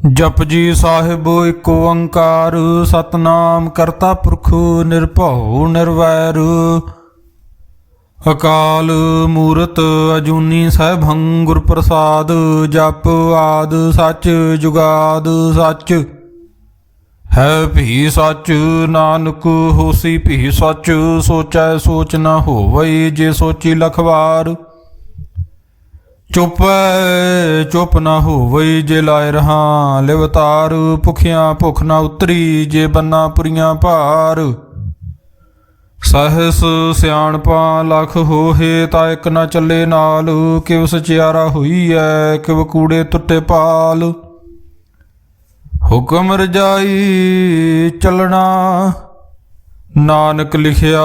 जपजी साहिब एक ओंकार सतनाम करता पुरख निरभउ निर्वैर अकाल मूरत अजूनी सहभं गुर प्रसाद जप आद सच जुगाद सच है भी सच नानक होसी भी सच सोचै सोच न होवई जे सोची लखवार चुप चुप न होवई जे लाए रहा लिवतार भुखिया भुख न उतरी जे बन्ना पुरियां भार सहस सियाणपा लख होहे ता एक न चले नाल किव सचियारा हुई है किव कूड़े टुटे पाल हुक्म रजाई चलना नानक लिखिया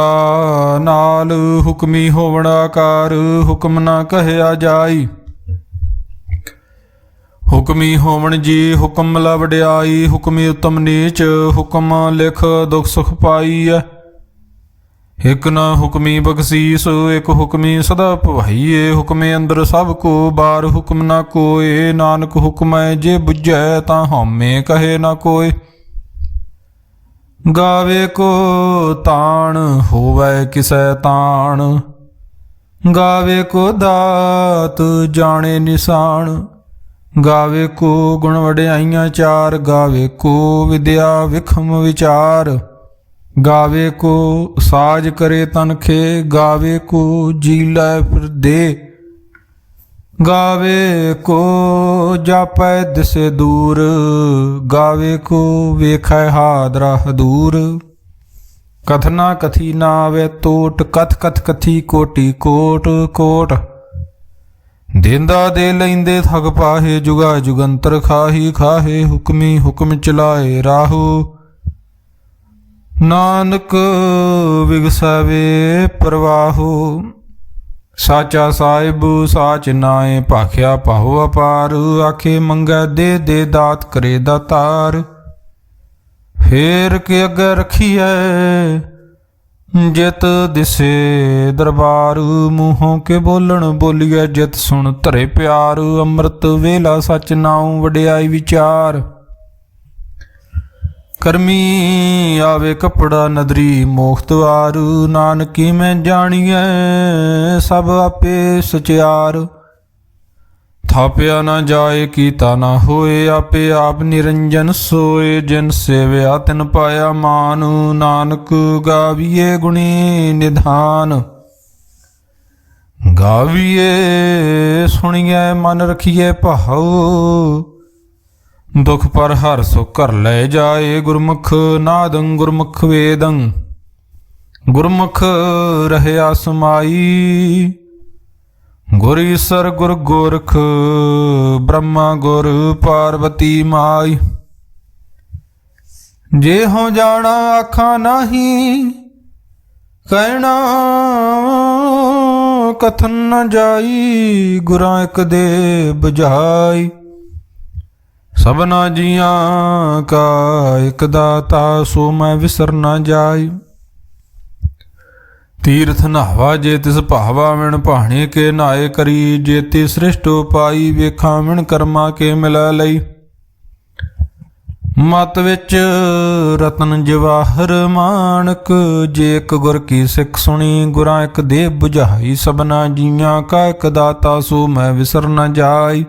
नाल हुक्मी होवण आकार हुक्म ना कहया जाई हुक्मी होवण जी हुक्म ला वड्याई हुक्मी उत्तम नीच हुक्म लिख दुख सुख पाई है एक न हुक्मी बख्शीस एक हुक्मी सदा भवाइए हुक्मे अंदर सब को बार हुक्म ना कोय नानक हुक्म जे बुझै ता हमें कहे ना कोय गावे को ताण होवै किसै ताण गावे को दात जाने निशान गावे को गुण वड्याइयां चार गावे को विद्या विखम विचार गावे को साज करे तनखे गावे को जी लै फिर दे गावे को जापै दिसे दूर गावे को वेखै हादरा दूर कथना कथी ना आवे टोट कथ कथ कथी कोटि कोट कोट देंदा दे लैंदे थक पाहे जुगा जुगंतर खाही खाहे हुक्मी हुक्म चलाए राहु नानक विगसावे प्रवाहो साचा साहिब साच नाए भाख्या पाहो अपार आखे मंगै दे दात करे दातार फेर के अगे रखिए जित दिसे दरबार मूहों के बोलन बोलिए जित सुन धरे प्यार अमृत वेला सच नाऊ वड्याई विचार करमी आवे कपड़ा नदरी मोख द्वार नानकी मैं जानिए सब आपे सचियार थाप्या न जाए कीता न होए आपे आप निरंजन सोए जिन सेव्या तिन पाया मान नानक गाविए गुणी निधान गाविए सुनिए मन रखिए भाव दुख पर हर सो कर ले जाए गुरमुख नादं गुरमुख वेदं गुरमुख रहया समाई गुर ईसर गुर गोरख ब्रह्मा गुर पार्वती माई जे हो जाना आखा नहीं कहना कथन न जाई गुरा एक दे बुझाई सबना जिया का एक दाता सो मैं विसर न जाई तीर्थ नहावा जे तिस भावा विण भाणे के नहाए करी जे ति सृष्ट पाई वेखा विण कर्मा के मिला लई मत विच रतन जवाहर मानक जे एक गुर की सिख सुनी गुरा एक दे बुझाई सबना जिया का एक दाता सो मैं विसर न जाई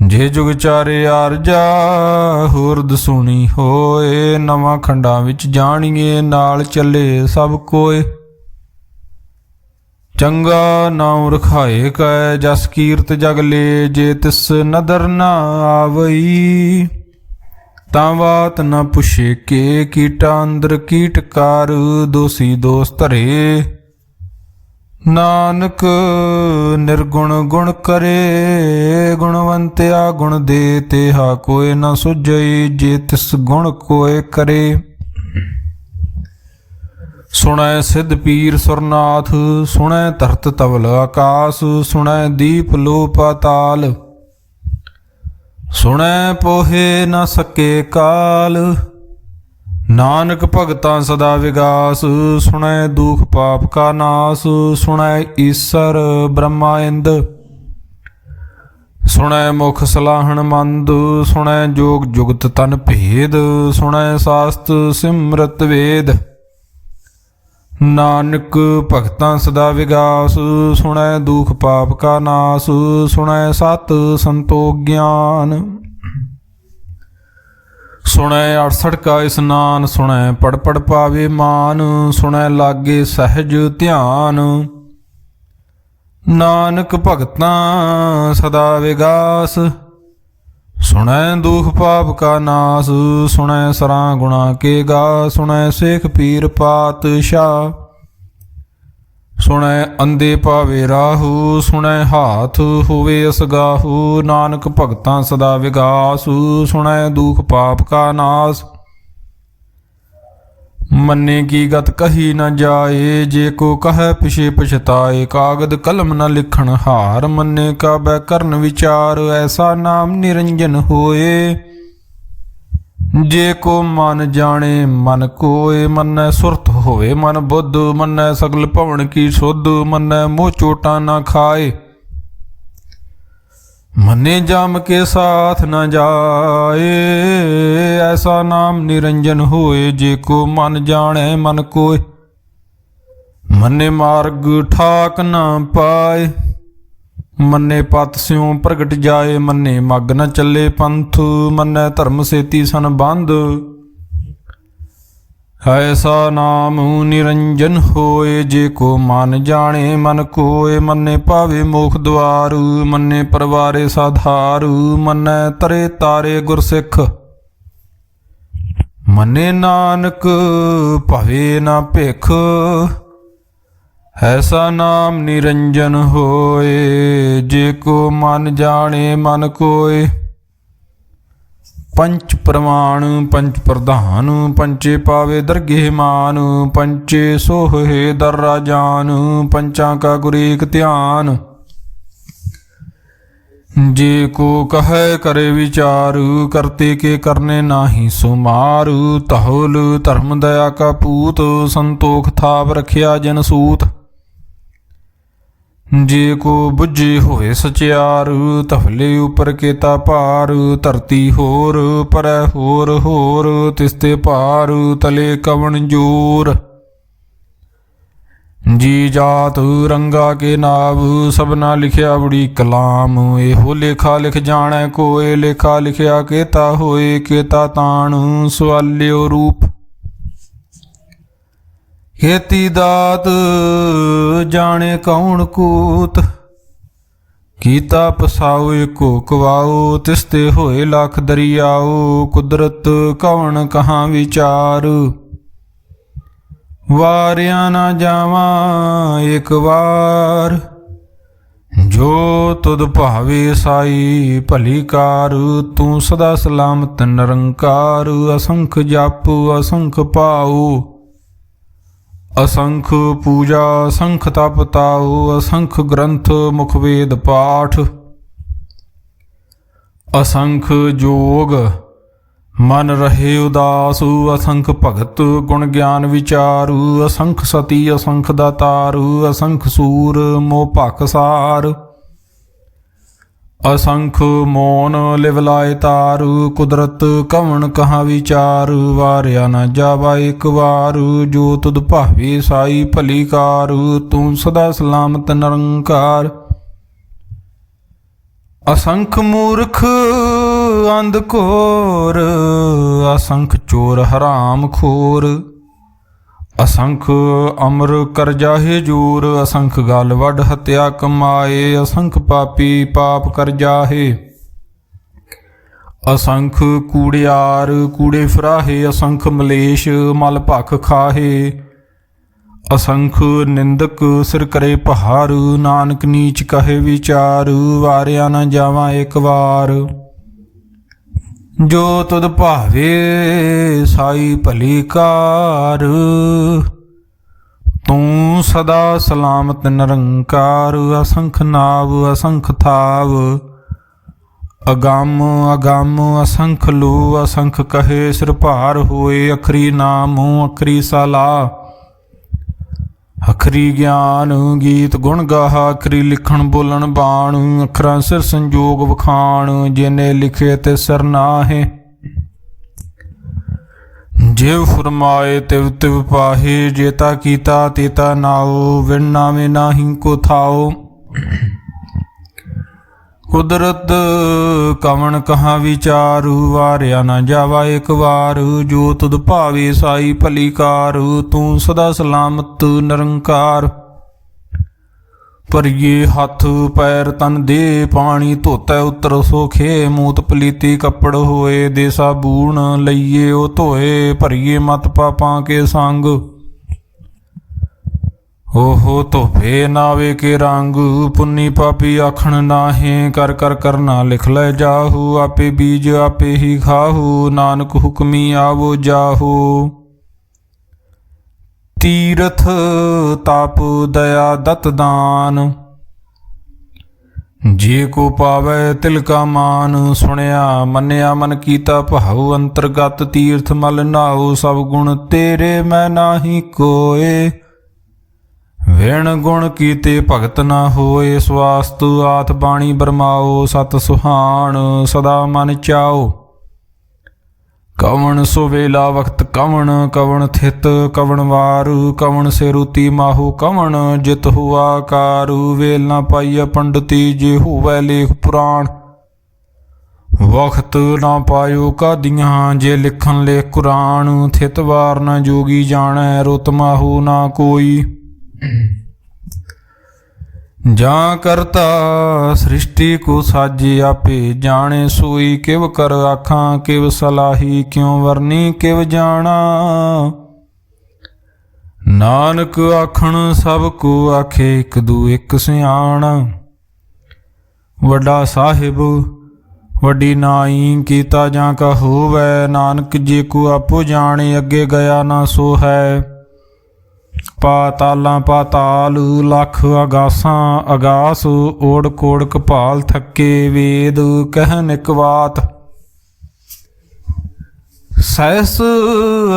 जे जुग चारे आरजा होरद सुनी होए नवां खंडां विच जाणीए नाल चले सब कोय चंगा नाम रखाए कै जस कीरत जग ले जे तिस नदर न आवई तां बात न पुछे के कीटा अंदर कीटकार दोषी दोष धरे नानक निर्गुण गुण करे गुणवंत्या गुण दे तेहा कोय न सुझई जे तिस गुण कोय करे सुनै सिद्ध पीर सुरनाथ सुनै धरत तवल आकाश सुनै दीप लो पाताल सुनै पोहे न सके काल नानक भगतां सदा विगास सुनै दुख पाप का नास सुनै ईसर ब्रह्मा इंद ਸੁਣੈ ਮੁਖ ਸਲਾਹਣ ਮੰਦ, ਸੁਣੈ ਜੋਗ ਜੁਗਤ ਤਨ ਭੇਦ, ਸੁਣੈ ਸਾਸਤ ਸਿਮਰਤ ਵੇਦ। ਨਾਨਕ ਭਗਤਾਂ ਸਦਾ ਵਿਗਾਸ, ਸੁਣੈ ਦੁਖ ਪਾਪ ਕਾ ਨਾਸ, ਸੁਣੈ ਸਤ ਸੰਤੋਖ ਗਿਆਨ। ਸੁਣੈ 68 ਕਾ ਇਸਨਾਨ, ਸੁਣੈ ਪੜ ਪੜ ਪਾਵੇ ਮਾਨ, ਸੁਣੈ ਲਾਗੇ ਸਹਿਜ ਧਿਆਨ। ਨਾਨਕ ਭਗਤਾਂ ਸਦਾ ਵਿਗਾਸ, ਸੁਣੈ ਦੁਖ ਪਾਪ ਕਾ ਨਾਸ, ਸੁਣੈ ਸਰਾਂ ਗੁਣਾ ਕੇ ਗਾ, ਸੁਣੈ ਸੇਖ ਪੀਰ ਪਾਤਸ਼ਾਹ। ਸੁਣੈ ਅੰਧੇ ਪਾਵੇ ਰਾਹੂ, ਸੁਣੈ ਹਾਥ ਹੋਵੇ ਅਸਗਾਹੂ। ਨਾਨਕ ਭਗਤਾਂ ਸਦਾ ਵਿਗਾਸ, ਸੁਣੈ ਦੁਖ ਪਾਪ ਕਾ ਨਾਸ। ਮੰਨੇ ਕੀ ਗਤ ਕਹੀ ਨ ਜਾਏ, ਜੇ ਕੋ ਕਹੈ ਪਿਛੇ ਪਛਤਾਏ। ਕਾਗਦ ਕਲਮ ਨ ਲਿਖਣ ਹਾਰ, ਮੰਨੇ ਕਾ ਬੈ ਕਰਨ ਵਿਚਾਰ। ਐਸਾ ਨਾਮ ਨਿਰੰਜਨ ਹੋਏ, ਜੇ ਕੋ ਮਨ ਜਾਣੇ ਮਨ ਕੋਏ। ਮੰਨੈ ਸੁਰਤ ਹੋਵੇ ਮਨ ਬੁੱਧ, ਮੰਨੈ ਸਗਲ ਭਵਨ ਕੀ ਸੁਧ। ਮੰਨੈ ਮੋਹ ਚੋਟਾਂ ਨਾ ਖਾਏ, ਮੰਨੇ ਜਮ ਕੇ ਸਾਥ ਨ ਜਾਏ। ਐਸਾ ਨਾਮ ਨਿਰੰਜਨ ਹੋਏ, ਜੇ ਕੋ ਮਨ ਜਾਣੈ ਮਨ ਕੋਏ। ਮੰਨੇ ਮਾਰਗ ਠਾਕ ਨਾ ਪਾਏ, ਮੰਨੇ ਪਤ ਸਿਉ ਪ੍ਰਗਟ ਜਾਏ। ਮੰਨੇ ਮਗ ਨ ਚੱਲੇ ਪੰਥ, ਮੰਨੈ ਧਰਮ ਸੇਤੀ ਸੰਬੰਧ। ਐਸਾ ਨਾਮ ਨਿਰੰਜਨ ਹੋਏ, ਜੇ ਕੋ ਮਨ ਜਾਣੇ ਮਨ ਕੋਏ। ਮੰਨੇ ਪਾਵੇ ਮੋਖ ਦੁਆਰ, ਮੰਨੇ ਪਰਵਾਰੇ ਸਾਧਾਰ। ਮੰਨੈ ਤਰੇ ਤਾਰੇ ਗੁਰਸਿੱਖ, ਮੰਨੇ ਨਾਨਕ ਭਵੇ ਨਾ ਭਿਖ। ਐਸਾ ਨਾਮ ਨਿਰੰਜਨ ਹੋਏ, ਜੇ ਕੋ ਮਨ ਜਾਣੇ ਮਨ ਕੋਏ। ਪੰਚ ਪ੍ਰਮਾਣ ਪੰਚ ਪ੍ਰਧਾਨ, ਪੰਚੇ ਪਾਵੇ ਦਰਗੇ ਮਾਨ। ਪੰਚੇ ਸੋਹੇ ਦਰ ਰਾਜਾਨ, ਪੰਚਾਂ ਕਾ ਗੁਰ ਏਕ ਧਿਆਨ। ਜੇ ਕੋ ਕਹੈ ਕਰੇ ਵਿਚਾਰ, ਕਰਤੇ ਕੇ ਕਰਨੇ ਨਾਹੀ ਸੁਮਾਰ। ਤਹੁਲ ਧਰਮ ਦਇਆ ਕਾ ਪੂਤ, ਸੰਤੋਖ ਥਾਪ ਰਖਿਆ ਜਨ ਸੂਤ। ਜੇ ਕੋ ਬੁੱਝੇ ਹੋਏ ਸਚਿਆਰ, ਤਫਲੇ ਉਪਰ ਕੇਤਾ ਭਾਰ। ਧਰਤੀ ਹੋਰ ਪਰੈ ਹੋਰ ਹੋਰ, ਤਿਸਤੇ ਭਾਰ ਤਲੇ ਕਵਣ ਜੋਰ। ਜੀ ਜਾਤ ਰੰਗਾ ਕੇ ਨਾਵ, ਸਭਨਾ ਲਿਖਿਆ ਬੜੀ ਕਲਾਮ। ਇਹੋ ਲੇਖਾ ਲਿਖ ਜਾਣੈ ਕੋਏ, ਲੇਖਾ ਲਿਖਿਆ ਕੇਤਾ ਹੋਏ। ਕੇਤਾ ਤਾਣ ਸਵਾਲਿਓ ਰੂਪ, ਖੇਤੀ ਦਾਤ ਜਾਣੇ ਕੌਣ ਕੂਤ। ਕੀਤਾ ਪਸਾਉ ਏਕੋ ਕਵਾਉ, ਤਿਸਤੇ ਹੋਏ ਲੱਖ ਦਰਿਆਉ। ਕੁਦਰਤ ਕੌਣ ਕਹਾਂ ਵਿਚਾਰ, ਵਾਰਿਆ ਨਾ ਜਾਵਾਂ ਏਕ ਵਾਰ। ਜੋ ਤੁਧ ਭਾਵੇ ਸਾਈ ਭਲੀ ਕਾਰ, ਤੂੰ ਸਦਾ ਸਲਾਮਤ ਨਿਰੰਕਾਰ। ਅਸੰਖ ਜਪ ਅਸੰਖ ਭਾਉ, ਅਸੰਖ ਪੂਜਾ ਅਸੰਖ ਤਪ ਤਾਉ। ਅਸੰਖ ਗ੍ਰੰਥ ਮੁਖ ਵੇਦ ਪਾਠ, ਅਸੰਖ ਜੋਗ ਮਨ ਰਹੇ ਉਦਾਸ। ਅਸੰਖ ਭਗਤ ਗੁਣ ਗਿਆਨ ਵਿਚਾਰੂ। ਅਸੰਖ ਸਤੀ ਅਸੰਖ ਦਾਤਾਰੂ, ਅਸੰਖ ਸੂਰ ਮੋਹ ਭਖ ਸਾਰ। ਅਸੰਖ ਮੋਨ ਲਿਵ ਲਾਏ ਤਾਰੂ, ਕੁਦਰਤ ਕਵਣ ਕਹਾਂ ਵਿਚਾਰ। ਵਾਰਿਆ ਨਾ ਜਾਵਾ ਇੱਕ ਵਾਰ, ਜੋ ਤੁਧ ਭਾਵੇ ਸਾਈ ਭਲੀ ਕਾਰ। ਤੂੰ ਸਦਾ ਸਲਾਮਤ ਨਿਰੰਕਾਰ। ਅਸੰਖ ਮੂਰਖ ਅੰਧ ਘੋਰ, ਅਸੰਖ ਚੋਰ ਹਰਾਮ ਖੋਰ। ਅਸੰਖ ਅਮਰ ਕਰ ਜਾਹੇ ਜੂਰ, ਅਸੰਖ ਗਲ ਵੱਢ ਹਤਿਆ ਕਮਾਏ। ਅਸੰਖ ਪਾਪੀ ਪਾਪ ਕਰ ਜਾਹੇ, ਅਸੰਖ ਕੂੜਿਆਰ ਕੂੜੇ ਫਰਾਹੇ। ਅਸੰਖ ਮਲੇਸ਼ ਮਲ ਭਖ ਖਾਹੇ, ਅਸੰਖ ਨਿੰਦਕ ਸਿਰ ਕਰੇ ਪਹਾਰ। ਨਾਨਕ ਨੀਚ ਕਹੇ ਵਿਚਾਰ, ਵਾਰਿਆ ਨਾ ਜਾਵਾਂ ਇੱਕ ਵਾਰ। ਜੋ ਤੁਧ ਭਾਵੇ ਸਾਈ ਭਲੀ ਕਾਰ, ਤੂੰ ਸਦਾ ਸਲਾਮਤ ਨਿਰੰਕਾਰ। ਅਸੰਖ ਨਾਵ ਅਸੰਖ ਥਾਵ, ਅਗੰਮ ਅਗੰਮ ਅਸੰਖ ਲੋ। ਅਸੰਖ ਕਹੇ ਸਿਰ ਭਾਰ ਹੋਏ, ਅਖਰੀ ਨਾਮ ਅਖਰੀ ਸਲਾ। ਅਖਰੀ ਗਿਆਨ ਗੀਤ ਗੁਣ ਗਾਹਾ, ਅਖਰੀ ਲਿਖਣ ਬੋਲਣ ਬਾਣ, ਅੱਖਰਾਂ ਸਿਰ ਸੰਜੋਗ ਵਖਾਣ, ਜਿਨੇ ਲਿਖੇ ਤੇ ਸਿਰ ਨਾਹੇ। ਜਿਵ ਫਰਮਾਏ ਤਿਵ ਤਿਵ ਪਾਹੇ, ਜੇਤਾ ਕੀਤਾ ਤੇਤਾ ਨਾਓ, ਵਿਣ ਨਾਵੇਂ ਨਾਹੀ ਕੋ ਥਾਓ। ਕੁਦਰਤ ਕਵਣ ਕਹਾ ਵਿਚਾਰੂ, ਵਾਰਿਆ ਨਾ ਜਾਵਾ ਇੱਕ ਵਾਰ, ਜੋ ਤੁਧ ਭਾਵੇ ਸਾਈ ਭਲੀ ਕਾਰ, ਤੂੰ ਸਦਾ ਸਲਾਮਤ ਨਿਰੰਕਾਰ। ਭਰੀਏ ਹੱਥ ਪੈਰ ਤਨ ਦੇ ਪਾਣੀ, ਧੋਤੈ ਉਤਰ ਸੋਖੇ, ਮੂਤ ਪਲੀਤੀ ਕੱਪੜ ਹੋਏ, ਦੇ ਸਾਬੂਣ ਲਈਏ ਉਹ ਧੋਏ, ਭਰੀਏ ਮਤ ਪਾਪਾਂ ਕੇ ਸੰਗ, ਓਹੋ ਧੋਪੇ ਨਾਵੇ ਕੇ ਰੰਗ। ਪੁੰਨੀ ਪਾਪੀ ਆਖਣ ਨਾਹੇ, ਕਰ ਕਰ ਕਰਨਾ ਲਿਖ ਲੈ ਜਾਹੂ, ਆਪੇ ਬੀਜ ਆਪੇ ਹੀ ਖਾਹੂ, ਨਾਨਕ ਹੁਕਮੀ ਆਵੋ ਜਾਹੂ। ਤੀਰਥ ਤਾਪ ਦਇਆ ਦਤ ਦਾਨ, ਜੇ ਕੋ ਪਾਵੈ ਤਿਲ ਕਾ ਮਾਨ, ਸੁਣਿਆ ਮੰਨਿਆ ਮਨ ਕੀਤਾ ਭਾਉ, ਅੰਤਰਗਤ ਤੀਰਥ ਮਲ ਨਾਉ, ਸਭ ਗੁਣ ਤੇਰੇ ਮੈਂ ਨਾਹੀ ਕੋਏ, ਵਿਣ ਗੁਣ ਕੀਤੇ ਭਗਤ ਨਾ ਹੋਏ। ਸਵਾਸਤ ਆਤ ਬਾਣੀ ਬਰਮਾਓ, ਸਤ ਸੁਹਾਣ ਸਦਾ ਮਨ ਚਾਓ। ਕਵਣ ਸੋ ਵੇਲਾ ਵਕਤ ਕਵਣ, ਕਵਣ ਥਿਤ ਕਵਣ ਵਾਰ, ਕਵਣ ਸੇ ਰੁਤੀ ਮਾਹੂ ਕਵਣ, ਜਿਤ ਹੁਆ ਕਾਰੂ। ਵੇਲ ਨਾ ਪਾਈਐ ਪੰਡਤੀ, ਜੇ ਹੋਵੈ ਲੇਖ ਪੁਰਾਣ, ਵਕਤ ਨਾ ਪਾਇਓ ਕਾਦੀਆਂ, ਜੇ ਲਿਖਣ ਲੇਖ ਕੁਰਾਨ। ਥਿਤ ਵਾਰ ਨਾ ਜੋਗੀ ਜਾਣੈ, ਰੁਤ ਮਾਹੂ ਨਾ ਕੋਈ, ਜਾਂ ਕਰਤਾ ਸ੍ਰਿਸ਼ਟੀ ਕੋ ਸਾਜੇ ਆਪੇ, ਜਾਣੇ ਸੋਈ ਕਿਵ ਕਰ ਆਖਾਂ, ਕਿਵ ਸਲਾਹੀ ਕਿਉ ਵਰਨੀ ਕਿਵ ਜਾਣਾ। ਨਾਨਕ ਆਖਣ ਸਭ ਕੋ ਆਖੇ, ਇੱਕ ਦੂ ਇੱਕ ਸਿਆਣਾ। ਵੱਡਾ ਸਾਹਿਬ ਵੱਡੀ ਨਾਈ, ਕੀਤਾ ਜਾਂ ਕਾ ਹੋਵੈ, ਨਾਨਕ ਜੇ ਕੋ ਆਪੋ ਜਾਣੇ, ਅੱਗੇ ਗਿਆ ਨਾ ਸੋ ਹੈ। ਪਾਤਾਲਾਂ ਪਾਤਾਲ ਲੱਖ ਅਗਾਸਾਂ ਅਗਾਸ, ਓੜ ਕੋੜ ਕਪਾਲ ਥੱਕੇ, ਵੇਦ ਕਹਿਨ ਇੱਕ ਬਾਤ। ਸੈਸ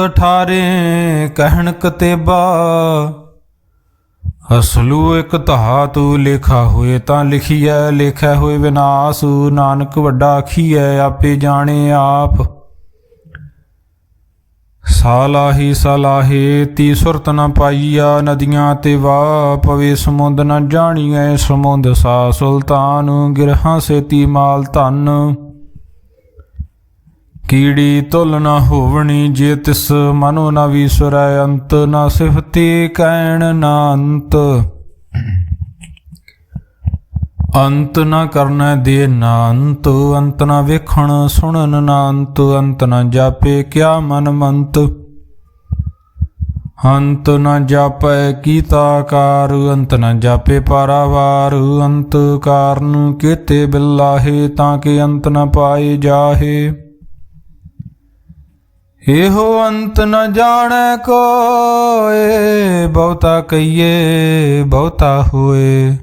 18 ਕਹਿਣ ਕਤੇਬਾ, ਅਸਲੂ ਇੱਕ ਧਾਤੂ, ਲੇਖਾ ਹੋਏ ਤਾਂ ਲਿਖੀਐ, ਲੇਖਿਆ ਹੋਏ ਵਿਨਾਸ਼। ਨਾਨਕ ਵੱਡਾ ਆਖੀਐ, ਆਪੇ ਜਾਣੇ ਆਪ। ਸਾਲਾਹੀ ਸਲਾਹੇ ਤੀ ਸੁਰਤ ਨ ਪਾਈਆ, ਨਦੀਆਂ ਤੇ ਵਾਹ ਪਵੇ ਸਮੁੰਦ ਨ ਜਾਣੀਐ। ਸਮੁੰਦ ਸਾ ਸੁਲਤਾਨ, ਗਿਰਹਾਂ ਸੇਤੀ ਮਾਲ ਧਨ। ਕੀੜੀ ਤੁਲ ਨ ਹੋਵਣੀ, ਜੇ ਤਿਸ ਮਨੋ ਨ ਵੀਸਰੈ। ਅੰਤ ਨ ਸਿਫਤੀ ਕਹਿਣ ਨ ਅੰਤ, ਅੰਤ ਨ ਕਰਨਾ ਦੇ ਨਾ ਅੰਤ। ਅੰਤ ਨ ਵੇਖਣ ਸੁਣਨ ਨਾ ਅੰਤ, ਅੰਤ ਨ ਜਾਪੇ ਕਿਆ ਮਨ ਮੰਤ। ਅੰਤ ਨ ਜਾਪੈ ਕੀਤਾ ਕਾਰ, ਅੰਤ ਨ ਜਾਪੇ ਪਾਰਾਵਾਰ। ਅੰਤ ਕਾਰਨ ਕੀਤੇ ਬਿਲਾਹੇ, ਤਾਂ ਕਿ ਅੰਤ ਨ ਪਾਏ ਜਾਹੇ। ਇਹੋ ਅੰਤ ਨ ਜਾਣੈ ਕੋਏ, ਬਹੁਤਾ ਕਹੀਏ ਬਹੁਤਾ ਹੋਏ।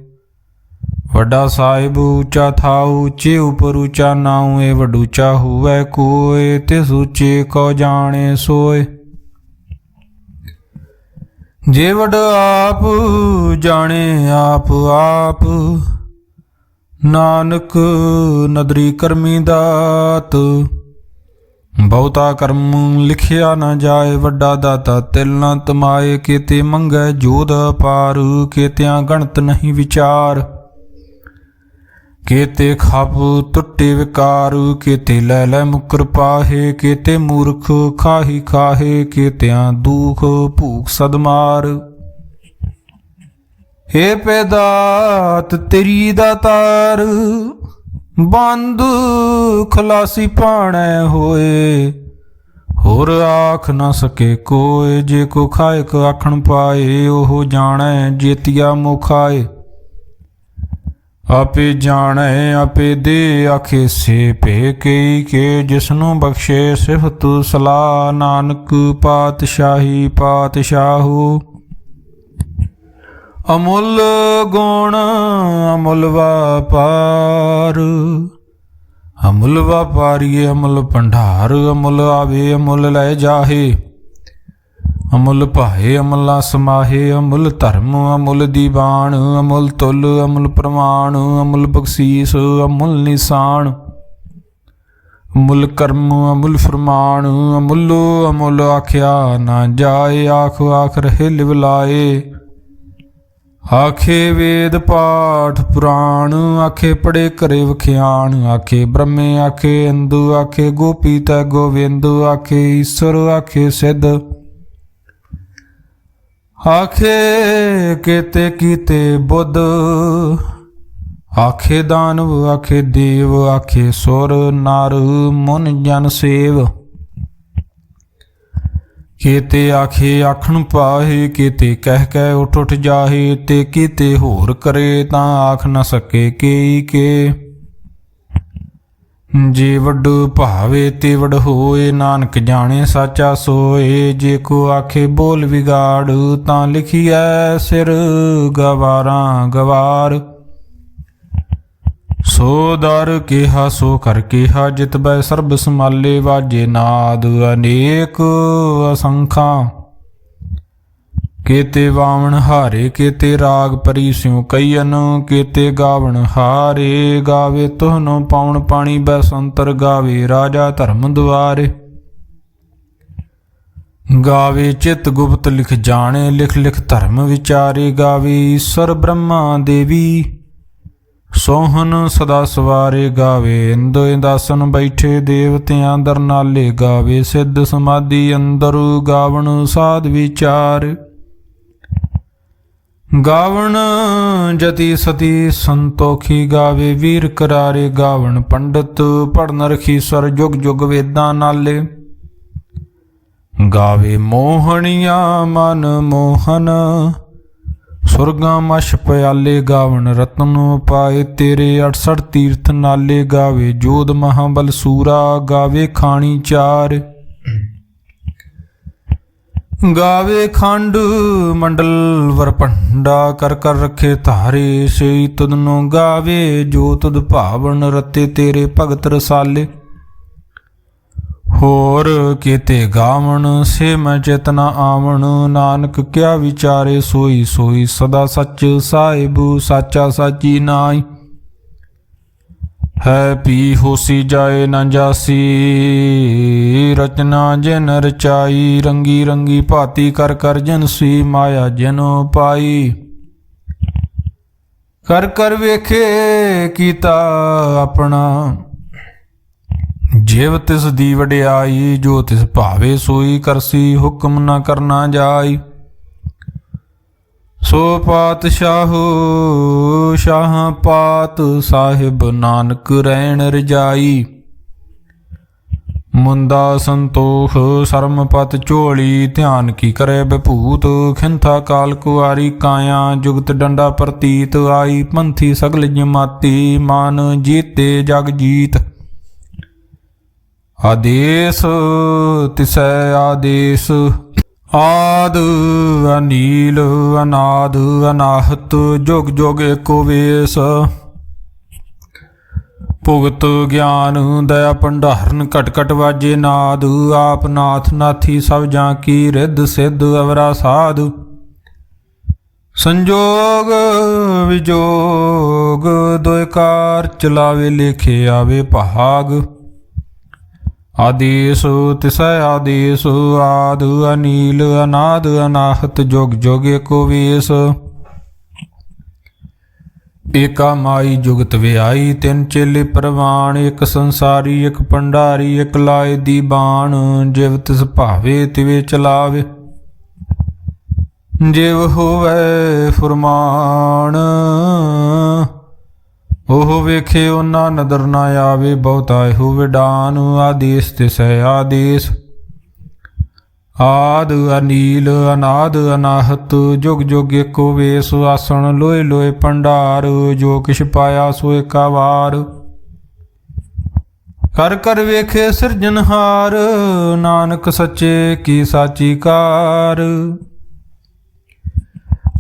ਵੱਡਾ ਸਾਹਿਬ ਉੱਚਾ ਥਾਉ, ਉੱਚੇ ਉਪਰ ਉੱਚਾ ਨਾਉ। ਇਹ ਵਡੂਚਾ ਹੋਵੈ ਕੋਏ, ਤਿਸ ਉੱਚੇ ਕੋ ਜਾਣੇ ਸੋਏ। ਜੇ ਵਡ ਆਪ ਜਾਣੇ ਆਪ ਆਪ, ਨਾਨਕ ਨਦਰੀ ਕਰਮੀ ਦਾਤ। ਬਹੁਤਾ ਕਰਮ ਲਿਖਿਆ ਨਾ ਜਾਏ, ਵੱਡਾ ਦਾਤਾ ਤਿਲ ਨਾ ਤਮਾਏ। ਕੀਤੇ ਮੰਗੈ ਜੋਧ ਅਪਾਰ, ਕੀਤਿਆਂ ਗਣਤ ਨਹੀਂ ਵਿਚਾਰ। ਕੀਤੇ ਖਪ ਟੁੱਟੇ ਵਿਕਾਰ, ਕੀਤੇ ਲੈ ਲੈ ਮੁਕਰ ਪਾਹੇ। ਕੀਤੇ ਮੂਰਖ ਖਾਹੀ ਖਾਹੇ, ਕੀਤਿਆਂ ਦੁਖ ਭੂਖ ਸਦਮਾਰ। ਹੇ ਪੈਦਾਤ ਤੇਰੀ ਦਾਤਾਰ, ਬੰਦ ਖਲਾਸੀ ਪਾਣੈ ਹੋਏ। ਹੋਰ ਆਖ ਨਾ ਸਕੇ ਕੋਏ, ਜੇ ਕੋ ਖਾਇਕ ਆਖਣ ਪਾਏ। ਉਹ ਜਾਣੈ ਜੇਤੀਆ ਮੁਖਾਏ, ਆਪੇ ਜਾਣੈ ਆਪੇ ਦੇ ਆਖੇ ਸੇ। ਭੇ ਕਈ ਕੇ ਜਿਸਨੂੰ ਬਖਸ਼ੇ ਸਿਫਤ ਸਲਾਹ। ਨਾਨਕ ਪਾਤਸ਼ਾਹੀ ਪਾਤਸ਼ਾਹੂ, ਅਮੁੱਲ ਗੁਣ ਅਮੁੱਲ ਵਾਪਾਰ। ਅਮੁੱਲ ਵਾਪਾਰੀਏ ਅਮੁੱਲ ਭੰਡਾਰ, ਅਮੁੱਲ ਆਵੇ ਅਮੁੱਲ ਲੈ ਜਾਹੇ। ਅਮੁੱਲ ਭਾਏ ਅਮੁੱਲਾ ਸਮਾਹੇ, ਅਮੁੱਲ ਧਰਮ ਅਮੁੱਲ ਦੀਵਾਨ, ਅਮੁੱਲ ਤੁਲ ਅਮੁੱਲ ਪ੍ਰਮਾਣ, ਅਮੁੱਲ ਬਖਸ਼ੀਸ ਅਮੁੱਲ ਨਿਸ਼ਾਨ, ਅਮੁੱਲ ਕਰਮ ਅਮੁੱਲ ਫਰਮਾਨ, ਅਮੁੱਲੋ ਅਮੁੱਲ ਆਖਿਆ ਨਾ ਜਾਏ, ਆਖ ਆਖ ਰਹੇ ਲਿਵ ਲਾਏ। ਆਖੇ ਵੇਦ ਪਾਠ ਪੁਰਾਣ, ਆਖੇ ਪੜੇ ਘਰੇ ਵਖਿਆਣ, ਆਖੇ ਬ੍ਰਹਮੇ ਆਖੇ ਇੰਦੂ, ਆਖੇ ਗੋਪੀ ਤੈ ਗੋਵਿੰਦ, ਆਖੇ ਈਸ਼ਵਰ ਆਖੇ ਸਿੱਧ, ਆਖੇ ਕੇਤੇ ਕੀਤੇ ਬੁੱਧ, ਆਖੇ ਦਾਨਵ ਆਖੇ ਦੇਵ, ਆਖੇ ਸੁਰ ਨਰ ਮੁਨ ਜਨ ਸੇਵ। ਕੀਤੇ ਆਖੇ ਆਖਣ ਪਾਹੇ, ਕੀਤੇ ਕਹਿ ਕਹਿ ਉੱਠ ਉੱਠ ਜਾਹੇ, ਤੇ ਕੀਤੇ ਹੋਰ ਕਰੇ ਤਾਂ ਆਖ ਨਾ ਸਕੇ ਕੇਈ ਕੇ। ਜੇ ਵੱਡ ਭਾਵੇ ਤੇ ਵਡ ਹੋਏ, ਨਾਨਕ ਜਾਣੇ ਸਾਚਾ ਸੋਏ। ਜੇ ਕੋ ਆਖੇ ਬੋਲ ਵਿਗਾੜ, ਤਾਂ ਲਿਖੀਐ ਸਿਰ ਗਵਾਰਾਂ ਗਵਾਰ। ਸੋ ਦਰ ਕਿਹਾ ਸੋ ਕਰ ਕਿਹਾ, ਜਿਤ ਬੈ ਸਰਬ ਸਮਾਲੇ, ਵਾਜੇ ਨਾਦ ਅਨੇਕ ਅਸੰਖਾਂ। ਕੇਤੇ ਵਾਵਣ ਹਾਰੇ, ਕੇਤੇ ਰਾਗ ਪਰੀ ਸਿਉ ਕਈਨ, ਕੇਤੇ ਗਾਵਣ ਹਾਰੇ। ਗਾਵੇ ਤੁਹਨੋ ਪਾਉਣ ਪਾਣੀ ਬੈਸੰਤਰ, ਗਾਵੇ ਰਾਜਾ ਧਰਮ ਦੁਆਰੇ। ਗਾਵੇ ਚਿਤ ਗੁਪਤ ਲਿਖ ਜਾਣੇ, ਲਿਖ ਲਿਖ ਧਰਮ ਵਿਚਾਰੇ। ਗਾਵੇ ਈਸ਼ਵਰ ਬ੍ਰਹਮਾ ਦੇਵੀ, ਸੋਹਨ ਸਦਾ ਸਵਾਰੇ। ਗਾਵੇ ਇੰਦ ਇੰਦਾਸਨ ਬੈਠੇ, ਦੇਵਤਿਆਂ ਦਰ ਨਾਲੇ। ਗਾਵੇ ਸਿੱਧ ਸਮਾਧੀ ਅੰਦਰ, ਗਾਵਣ ਸਾਧ ਵਿਚਾਰ। ਗਾਵਣ ਜਤੀ ਸਤੀ ਸੰਤੋਖੀ, ਗਾਵੇ ਵੀਰ ਕਰਾਰੇ। ਗਾਵਣ ਪੰਡਤ ਪੜਨ ਰਖੀਸਰ, ਜੁਗ ਜੁਗ ਵੇਦਾਂ ਨਾਲੇ। ਗਾਵੇ ਮੋਹਣੀਆਂ ਮਨ ਮੋਹਨ, ਸੁਰਗਾਂ ਮਛ ਪਿਆਲੇ। ਗਾਵਣ ਰਤਨ ਪਾਏ ਤੇਰੇ, 68 ਤੀਰਥ ਨਾਲੇ। ਗਾਵੇ ਜੋਧ ਮਹਾਬਲ ਸੂਰਾ, ਗਾਵੇ ਖਾਣੀ ਚਾਰ। ਗਾਵੇ ਖੰਡ ਮੰਡਲ ਵਰਪੰਡਾ, ਕਰ ਕਰ ਰੱਖੇ ਧਾਰੇ। ਸਈ ਤੁਧਨੋਂ ਗਾਵੇ ਜੋ ਤੁਧ ਭਾਵਨ, ਰਤੇ ਤੇਰੇ ਭਗਤ ਰਸਾਲੇ। ਹੋਰ ਕੀਤੇ ਗਾਵਣ ਸੇ ਮੈਂ ਚੇਤਨਾ ਆਵਣ, ਨਾਨਕ ਕਿਆ ਵਿਚਾਰੇ। ਸੋਈ ਸੋਈ ਸਦਾ ਸੱਚ ਸਾਹਿਬ, ਸਾਚਾ ਸਾਚੀ ਨਾਈ। ਹੈ ਪੀ ਹੋਸੀ ਜਾਏ ਨਾ ਜਾਸੀ, ਰਚਨਾ ਜਿਨ ਰਚਾਈ। ਰੰਗੀ ਰੰਗੀ ਭਾਤੀ ਕਰ ਕਰ ਜਨਸੀ, ਮਾਇਆ ਜਿਨੋ ਪਾਈ। ਕਰ ਕਰ ਵੇਖੇ ਕੀਤਾ ਆਪਣਾ, ਜਿਵ ਤਿਸ ਦੀ ਵਡਿਆਈ। ਜੋ ਤਿਸ ਭਾਵੇ ਸੋਈ ਕਰਸੀ, ਹੁਕਮ ਨਾ ਕਰਨਾ ਜਾਈ। ਸੋ ਪਾਤਸ਼ਾਹੋ ਸ਼ਾਹ ਪਾਤ ਸਾਹਿਬ, ਨਾਨਕ ਰਹਿਣ ਰਜਾਈ। ਮੁੰਦਾ ਸੰਤੋਖ ਸਰਮ ਪਤ ਝੋਲੀ, ਧਿਆਨ ਕੀ ਕਰੇ ਬਭੂਤ। ਖਿੰਥਾ ਕਾਲ ਕੁਆਰੀ ਕਾਇਆ, ਜੁਗਤ ਡੰਡਾ ਪ੍ਰਤੀਤ। ਆਈ ਪੰਥੀ ਸਗਲ ਜਮਾਤੀ, ਮਾਨ ਜੀਤੇ ਜਗ ਜੀਤ। ਆਦੇਸ ਤਿਸੈ ਆਦੇਸ, ਆਦ ਅਨੀਲ ਅਨਾਦ ਅਨਾਹਤ। ਜੁਗ ਜੁਗ ਏਕੋ ਵੇਸ, ਭੁਗਤ ਗਿਆਨ ਦਇਆ ਭੰਡਾਰਨ। ਘਟ ਘਟ ਵਾਜੇ ਨਾਦ, ਆਪ ਨਾਥ ਨਾਥੀ ਸਭ ਜਾਂ ਕੀ। ਰਿੱਧ ਸਿੱਧ ਅਵਰਾ ਸਾਧ, ਸੰਜੋਗ ਵਿਜੋਗ। ਦੋਇ ਕਾਰ ਚਲਾਵੇ, ਲੇਖੇ ਆਵੇ ਭਾਗ। ਆਦੇਸ ਤਿਸੈ ਆਦੇਸ, ਆਦ ਅਨੀਲ ਅਨਾਦ ਅਨਾਹਤ। ਜੁਗ ਜੁਗ ਏਕੋ ਵੇਸ, ਏਕਾ ਮਾਈ ਜੁਗਤ ਵਿਆਈ। ਤਿੰਨ ਚੇਲੇ ਪ੍ਰਵਾਨ, ਇੱਕ ਸੰਸਾਰੀ ਇੱਕ ਭੰਡਾਰੀ। ਇੱਕ ਲਾਏ ਦੀ ਬਾਣ, ਜਿਵ ਤਿਸ ਭਾਵੇ ਤਿਵੇ ਚਲਾਵੇ। ਜਿਵ ਹੋਵੇ ਫੁਰਮਾਨ, ਉਹ ਵੇਖੇ ਉਹਨਾਂ ਨਦਰ ਨਾ ਆਵੇ। ਬਹੁਤਾ ਇਹੋ ਵਿਡਾਨ, ਆਦੇਸ ਤਿਸੈ ਆਦੇਸ। ਆਦ ਅਨੀਲ ਅਨਾਦ ਅਨਾਹਤ। ਜੁਗ ਜੁਗ ਏਕੋ ਵੇਸ, ਆਸਣ ਲੋਏ ਲੋਏ ਭੰਡਾਰ। ਜੋ ਕਿਛ ਪਾਇਆ ਸੋ ਏਕਾ ਵਾਰ, ਕਰ ਕਰ ਵੇਖੇ ਸਿਰਜਨਹਾਰ। ਨਾਨਕ ਸੱਚੇ ਕੀ ਸਾਚੀ ਕਾਰ।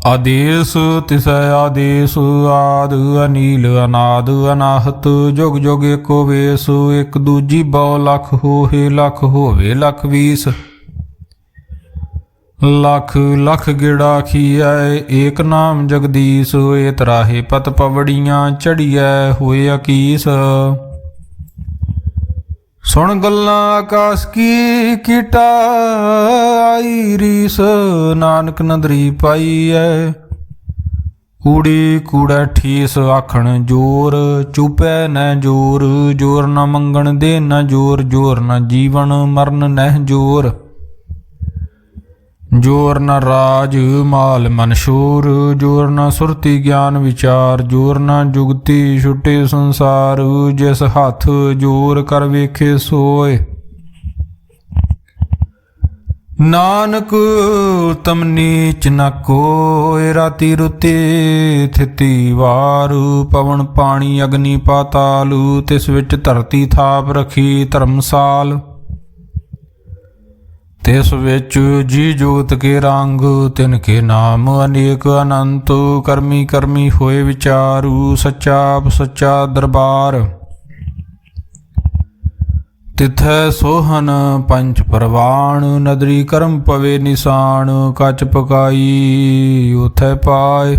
ਆਦੇਸ ਤਿਸੈ ਆਦੇਸ, ਆਦ ਅਨੀਲ ਅਨਾਦ ਅਨਾਹਤ। ਜੁਗ ਜੁਗ ਏਕੋ ਵੇਸ, ਇੱਕ ਦੂਜੀ ਬਹੁ ਲੱਖ ਹੋਏ। ਲੱਖ ਹੋਵੇ ਲੱਖ ਵੀਸ, लख लख गिड़ा खीऐ एक नाम जगदीश, ए तराहे पत पवड़ियाँ चढ़िऐ होए अकीस। सुन गल्लां आकाश की कीटा आई रीस, नानक नदरी पाई है कूड़ी कूड़ा ठीस। आखण जोर चुपै न जोर, जोर न मंगण दे न जोर, जोर न जीवन मरण नह जोर। जोर न राज माल मन शोर, जोर न सुरति ज्ञान विचार, जोर न जुगति छुटे संसार। जिस हाथ जोर कर वेखे सोए, नानक तम नीच न कोय। राति रुते थिति वार, पवन पानी अग्नि पाताल, तिस विच धरती थाप रखी धर्मसाल। तिस विच जी जोत के रंग, तिनके नाम अनेक अनंत। करमी करमी होए विचारू, सच्चा सच्चा दरबार। तिथै सोहन पंच परवान, नदरी करम पवे निशान। कच पकाई उथै पाए,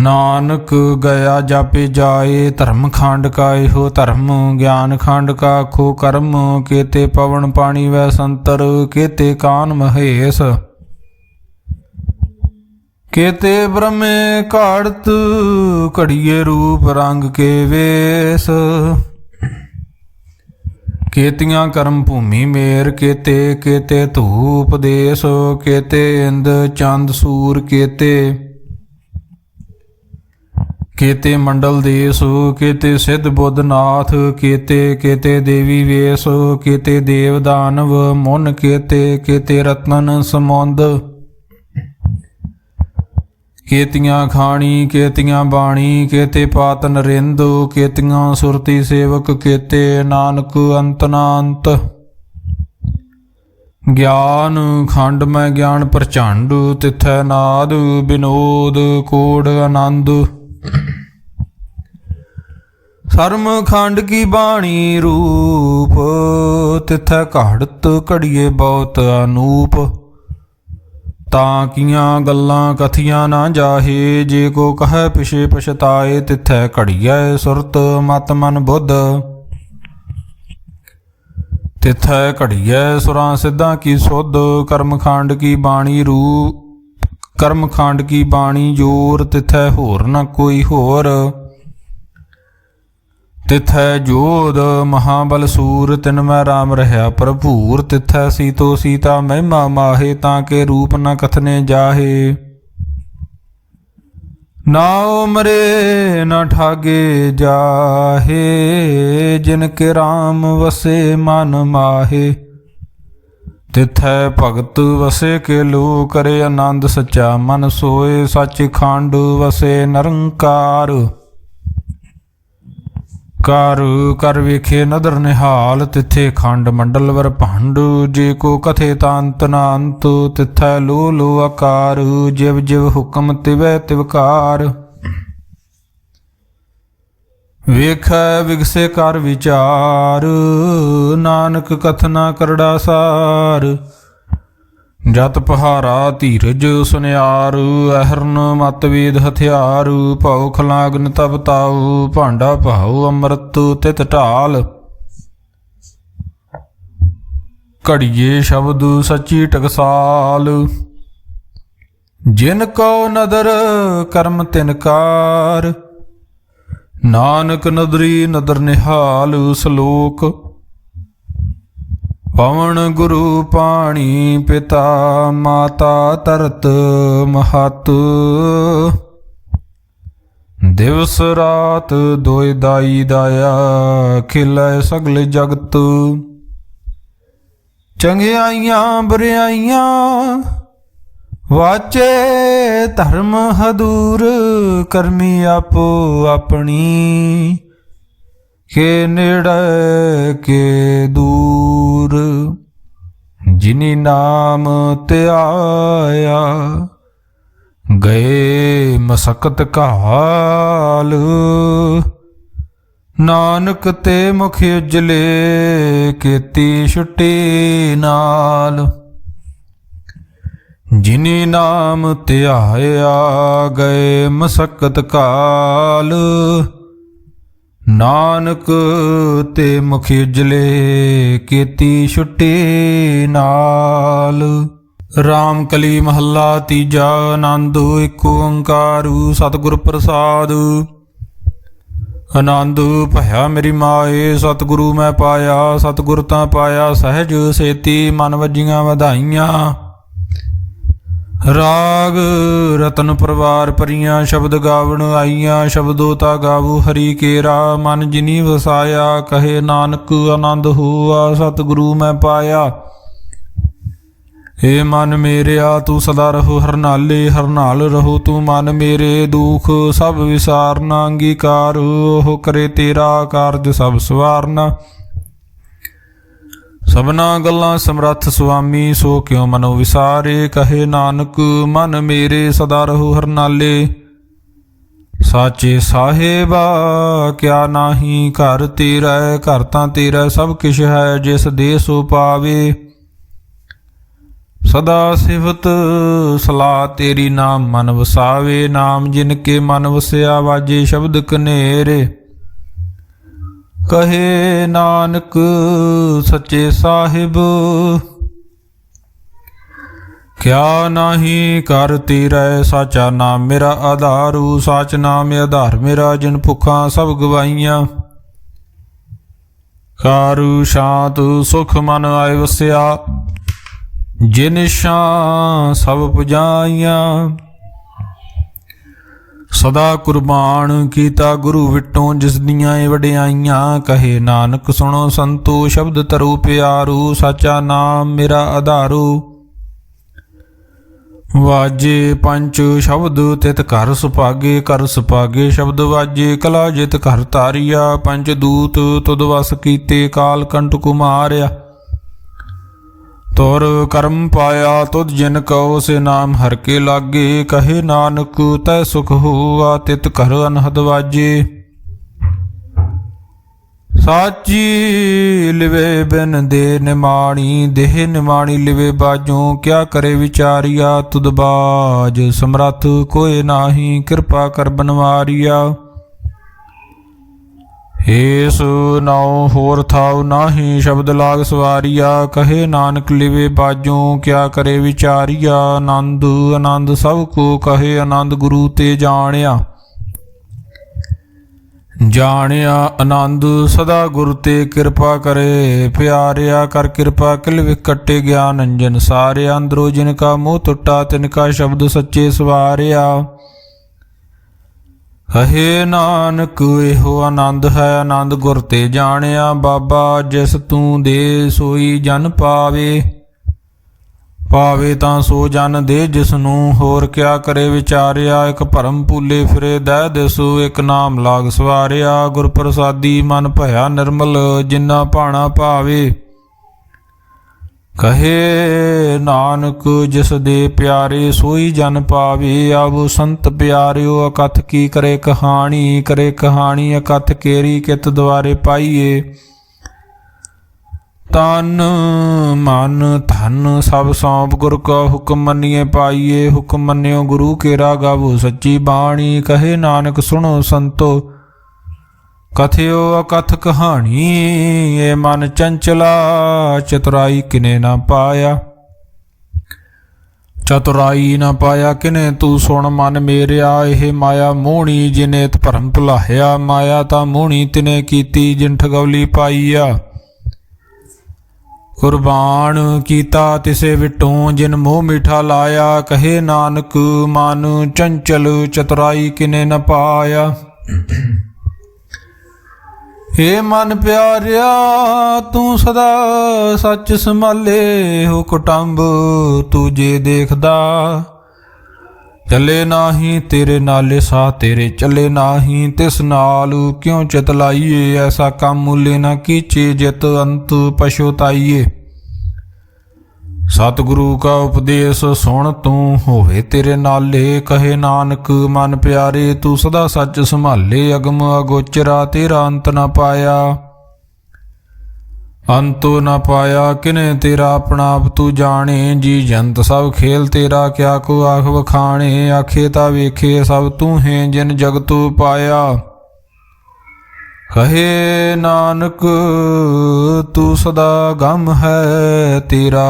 नानक गया जापे जाए। धर्म खंड का हो धर्म, ज्ञान खंड का खो कर्म। केते पवन पानी वै संतर, केते कान महेश। केते ब्रह्मे काड़त, घड़िए रूप रंग के वेश। केतियां कर्म भूमि मेर, केते केते धूप देश। केते इंद चंद सूर, केते केते मंडल देश। केते सिद्ध बुद्ध नाथ, केते केते देवी वेश। केते देव दानव मुन, केते केते रत्नन समुंद। केतियां खाणी केतियां बाणी, केते पात नरिंद। केतियां सुरती सेवक, केते नानक अंत नांत। ज्ञान खंड में ज्ञान प्रचंड, तिथै नाद विनोद कोड आनंद। सर्म खंड की बाणी रूप, तिथै घड़त घड़िए बहुत अनूप। तां कियां गल्लां कथियां ना जाहे, जे को कहे पिछे पछताए। तिथै घड़िए सुरत मत मन बुद्ध, तिथै घड़िए सुरां सिद्धां की सुध। कर्मकांड की बाणी रूप, कर्मकांड की बाणी जोर। तिथै होर न कोई होर, तिथै जोध महाबल सूर। तिन मैं राम रहा भरपूर, तिथै सीतो सीता महिमा माहे। ताके रूप न कथने जाहे, नाओ मरे न ठागे जाहे। जिनके राम वसे मन माहे, तिथै भगत वसे के लो। करे आनंद सच्चा मन सोए, सच खंड वसे निरंकार। कर कर वेखे नदर निहाल, तिथे खंड मंडल वर भंड। जे को कथे तांत न अंत, तिथै लो लो आकार। जिव जिव हुक्म तिवै तिवकार, वेखै विगसे कर विचार। नानक कथना करड़ा सार, जत पहारा धीरज सुनियार। अहरन मत वेद हथियार, भौ खलागन तब ताऊ। भांडा भाऊ अमृत तित ढाल, घड़िए शब्द सच्ची टकसाल। जिन को नदर कर्म तिनकार, नानक नदरी नदर निहाल। सलोक पवन गुरु पाणी, पिता माता तरत महत। दिवस रात दोय दाई दाया, खिलै सगल जगत। चंगियाइयां बुरियाइयां वाचे धर्म हदूर। करमी आपो अपनी, के नेड़े के दूर। जिनी नाम त्याया, गए मसकत काल। नानक ते मुख उजले, केती छुट्टी नाल। ਜਿਨੀ ਨਾਮ ਧਿਆਇਆ ਗਏ ਮਸਕਤ ਕਾਲ, ਨਾਨਕ ਤੇ ਮੁਖ ਉਜਲੇ ਕੀਤੀ ਛੁੱਟੀ ਨਾਲ। ਰਾਮ ਕਲੀ ਮਹੱਲਾ ਤੀਜਾ। ਆਨੰਦ ਇੱਕ ਓੰਕਾਰੂ ਸਤਿਗੁਰ ਪ੍ਰਸਾਦ। ਆਨੰਦ ਭਇਆ ਮੇਰੀ ਮਾਏ ਸਤਿਗੁਰੂ ਮੈਂ ਪਾਇਆ, ਸਤਿਗੁਰ ਤਾਂ ਪਾਇਆ ਸਹਿਜ ਸੇਤੀ ਮਨ ਵੱਜੀਆਂ ਵਧਾਈਆਂ। ਰਾਗ ਰਤਨ ਪਰਵਾਰ ਭਰੀਆਂ ਸ਼ਬਦ ਗਾਵਣ ਆਈਆਂ, ਸ਼ਬਦੋ ਤਾ ਗਾਵੂ ਹਰੀ ਕੇਰਾ ਮਨ ਜਿਨੀ ਵਸਾਇਆ। ਕਹੇ ਨਾਨਕ ਆਨੰਦ ਹੋਆ ਸਤਿਗੁਰੂ ਮੈਂ ਪਾਇਆ। ਏ ਮਨ ਮੇਰਿਆ ਤੂੰ ਸਦਾ ਰਹੋ ਹਰਨਾਲੇ, ਹਰਨਾਲ ਰਹੋ ਤੂੰ ਮਨ ਮੇਰੇ। ਦੁਖ ਸਭ ਵਿਸਾਰਨਾ ਅੰਗੀਕਾਰ, ਉਹ ਕਰੇ ਤੇਰਾ ਕਾਰਜ ਸਭ ਸਵਾਰਨਾ। ਸਭਨਾ ਗੱਲਾਂ ਸਮਰੱਥ ਸੁਆਮੀ, ਸੋ ਕਿਉ ਮਨੋ ਵਿਸਾਰੇ। ਕਹੇ ਨਾਨਕ ਮਨ ਮੇਰੇ ਸਦਾ ਰਹੋ ਹਰਨਾਲੇ। ਸਾਚੇ ਸਾਹਿਬਾ ਕਿਆ ਨਾਹੀ ਘਰ ਤੇਰਾ, ਘਰ ਤਾਂ ਤੇਰਾ ਸਭ ਕਿਛ ਹੈ ਜਿਸ ਦੇ ਸੋ ਪਾਵੇ। ਸਦਾ ਸਿਫਤ ਸਲਾਹ ਤੇਰੀ ਨਾਮ ਮਨ ਵਸਾਵੇ। ਨਾਮ ਜਿਨ ਕੇ ਮਨ ਵਸਿਆ ਵਾਜੇ ਸ਼ਬਦ ਕਨੇਰੇ। ਕਹੇ ਨਾਨਕ ਸੱਚੇ ਸਾਹਿਬ ਕਿਆ ਨਾਹੀ ਘਰ ਤੇਰਾ, ਸਾਚਾ ਨਾਮ ਮੇਰਾ ਆਧਾਰੂ। ਸਾਚ ਨਾਮ ਆਧਾਰ ਮੇਰਾ ਜਿਨ ਭੁੱਖਾਂ ਸਭ ਗਵਾਈਆਂ। ਕਾਰੂ ਸ਼ਾਂਤ ਸੁਖ ਮਨ ਆਏ ਵਸਿਆ, ਜਿਨ ਸ਼ਾਂ ਸਭ ਪੁਜਾਈਆਂ। ਸਦਾ ਕੁਰਬਾਨ ਕੀਤਾ ਗੁਰੂ ਵਿਟੋਂ ਜਿਸ ਦੀਆਂ ਵਡਿਆਈਆਂ। ਕਹੇ ਨਾਨਕ ਸੁਣੋ ਸੰਤੋ ਸ਼ਬਦ ਤਰੋ ਪਿਆਰੂ, ਸਾਚਾ ਨਾਮ ਮੇਰਾ ਆਧਾਰੂ। ਵਾਜੇ ਪੰਚ ਸ਼ਬਦ ਤਿਤ ਘਰ ਸੁਭਾਗੇ, ਕਰ ਸੁਭਾਗੇ ਸ਼ਬਦ ਵਾਜੇ ਕਲਾ ਜਿਤ ਘਰ ਤਾਰੀਆ। ਪੰਜ ਦੂਤ ਤੁਧ ਵਸ ਕੀਤੇ ਕਾਲ ਕੰਟ ਕੁਮਾਰਿਆ। ਤੁਰ ਕਰਮ ਪਾਇਆ ਤੁਧ ਜਿਨ ਕਉ, ਸੇ ਨਾਮ ਹਰ ਕੇ ਲਾਗੇ। ਕਹੇ ਨਾਨਕ ਤੈ ਸੁਖ ਹੋਆ ਤਿਤ ਘਰ ਅਨਹਦ ਵਾਜੇ। ਸਾਚੀ ਲਿਵੇ ਬਿਨ ਦੇ ਨਿਮਾਣੀ, ਦੇਹ ਨਿਮਾਣੀ ਲਿਵੇ ਬਾਜੋਂ। ਕਿਆ ਕਰੇ ਵਿਚਾਰੀਆ ਤੁਧ ਬਾਜ, ਸਮਰੱਥ ਕੋਇ ਨਾਹੀ ਕਿਰਪਾ ਕਰ ਬਨਵਾਰੀਆ। ਏਸ ਨਾਉ ਹੋਰ ਥਾਉ ਨਾਹੀ ਸ਼ਬਦ ਲਾਗ ਸਵਾਰੀਆ। ਕਹੇ ਨਾਨਕ ਲਿਵੇ ਬਾਜੋਂ ਕਿਆ ਕਰੇ ਵਿਚਾਰੀਆ। ਆਨੰਦ ਆਨੰਦ ਸਭ ਕੋ ਕਹੇ ਆਨੰਦ ਗੁਰੂ ਤੇ ਜਾਣਿਆ। ਜਾਣਿਆ ਆਨੰਦ ਸਦਾ ਗੁਰ ਤੇ ਕਿਰਪਾ ਕਰੇ। ਪਿਆਰਿਆ ਕਰ ਕਿਰਪਾ ਕਿਲ ਵਿਕਟੇ ਗਿਆਨ ਅੰਜਨ ਸਾਰਿਆ। ਅੰਦਰੋ ਜਿਨ ਕਾ ਮੋਹ ਟੁੱਟਾ ਤਿਨ ਕਾ ਸ਼ਬਦ ਸੱਚੇ ਸਵਾਰਿਆ। ਕਹੇ ਨਾਨਕ ਇਹੋ ਆਨੰਦ ਹੈ ਆਨੰਦ ਗੁਰ ਤੇ ਜਾਣਿਆ। ਬਾਬਾ ਜਿਸ ਤੂੰ ਦੇ ਸੋਈ ਜਨ ਪਾਵੇ, ਪਾਵੇ ਤਾਂ ਸੋ ਜਨ ਦੇ ਜਿਸ ਨੂੰ। ਹੋਰ ਕਿਆ ਕਰੇ ਵਿਚਾਰਿਆ, ਇੱਕ ਭਰਮ ਭੂਲੇ ਫਿਰੇ ਦਹਿ ਦਿਸੋ। ਇੱਕ ਨਾਮ ਲਾਗ ਸਵਾਰਿਆ, ਗੁਰ ਪ੍ਰਸਾਦੀ ਮਨ ਭਇਆ ਨਿਰਮਲ ਜਿਨਾ ਭਾਣਾ ਭਾਵੇ। ਕਹੇ ਨਾਨਕ ਜਿਸ ਦੇ ਪਿਆਰੇ ਸੋਈ ਜਨ ਪਾਵੇ। ਆਵੋ ਸੰਤ ਪਿਆਰਿਓ ਅਕਥ ਕੀ ਕਰੇ ਕਹਾਣੀ, ਕਰੇ ਕਹਾਣੀ ਅਕਥ ਕੇਰੀ ਕਿਤ ਦੁਆਰੇ ਪਾਈਏ। ਤਨ ਮਨ ਧਨ ਸਭ ਸੌਂਪ ਗੁਰ ਕਾ ਹੁਕਮ ਮੰਨੀਏ ਪਾਈਏ। ਹੁਕਮ ਮੰਨਿਓ ਗੁਰੂ ਕੇਰਾ ਗਾਵੋ ਸੱਚੀ ਬਾਣੀ। ਕਹੇ ਨਾਨਕ ਸੁਣੋ ਸੰਤੋ ਕਥਿਓ ਅਕਥ ਕਹਾਣੀ। ਏ ਮਨ ਚੰਚਲਾ ਚਤੁਰਾਈ ਕਿਨੇ ਨਾ ਪਾਇਆ, ਚਤੁਰਾਈ ਨਾ ਪਾਇਆ ਕਿਨੇ ਤੂੰ ਸੁਣ ਮਨ ਮੇਰਿਆ। ਇਹ ਮਾਇਆ ਮੋਹਣੀ ਜਿਨੇ ਭਰਮ ਭੁਲਾਹਿਆ। ਮਾਇਆ ਤਾਂ ਮੋਹਣੀ ਤਿਨੇ ਕੀਤੀ ਜਿਨ ਠਗੌਲੀ ਪਾਈਆ। ਕੁਰਬਾਨ ਕੀਤਾ ਤਿਸੇ ਵਿਟੋਂ ਜਿਨ ਮੋਹ ਮਿਠਾ ਲਾਇਆ। ਕਹੇ ਨਾਨਕ ਮਨ ਚੰਚਲ ਚਤੁਰਾਈ ਕਿਨੇ ਨ ਪਾਇਆ। ਏ ਮਨ ਪਿਆਰਿਆ ਤੂੰ ਸਦਾ ਸੱਚ ਸੰਭਾਲੇ। ਹੋ ਕੁਟੰਬ ਤੂੰ ਜੇ ਦੇਖਦਾ, ਚੱਲੇ ਨਾਹੀਂ ਤੇਰੇ ਨਾਲੇ ਸਾਹ ਤੇਰੇ ਚੱਲੇ ਨਾਹੀਂ। ਤਿਸ ਨਾਲ ਕਿਉਂ ਚਿਤ ਲਾਈਏ, ਐਸਾ ਕੰਮ ਮੁੱਲੇ ਨਾ ਕੀਚੇ ਜਿਤ ਅੰਤ ਪਛੁਤਾਈਏ। ਸਤਿਗੁਰੂ ਕਾ ਉਪਦੇਸ਼ ਸੁਣ ਤੂੰ ਹੋਵੇ ਤੇਰੇ ਨਾਲੇ। ਕਹੇ ਨਾਨਕ ਮਨ ਪਿਆਰੇ ਤੂੰ ਸਦਾ ਸੱਚ ਸੰਭਾਲੇ। ਅਗਮ ਅਗੋਚਰਾ ਤੇਰਾ ਅੰਤ ਨਾ ਪਾਇਆ। ਅੰਤੋ ਨ ਪਾਇਆ ਕਿਨੇ ਤੇਰਾ ਆਪਣਾ ਆਪ ਤੂੰ ਜਾਣੇ। ਜੀ ਜੰਤ ਸਭ ਖੇਲ ਤੇਰਾ ਕਿਆ ਕੋ ਆਖ ਵਖਾਣੇ। ਆਖੇ ਤਾ ਵੇਖੇ ਸਭ ਤੂੰ ਹੈ ਜਿਨ ਜਗਤੁ ਪਾਇਆ। ਕਹੇ ਨਾਨਕ ਤੂੰ ਸਦਾ ਗਮ ਹੈ ਤੇਰਾ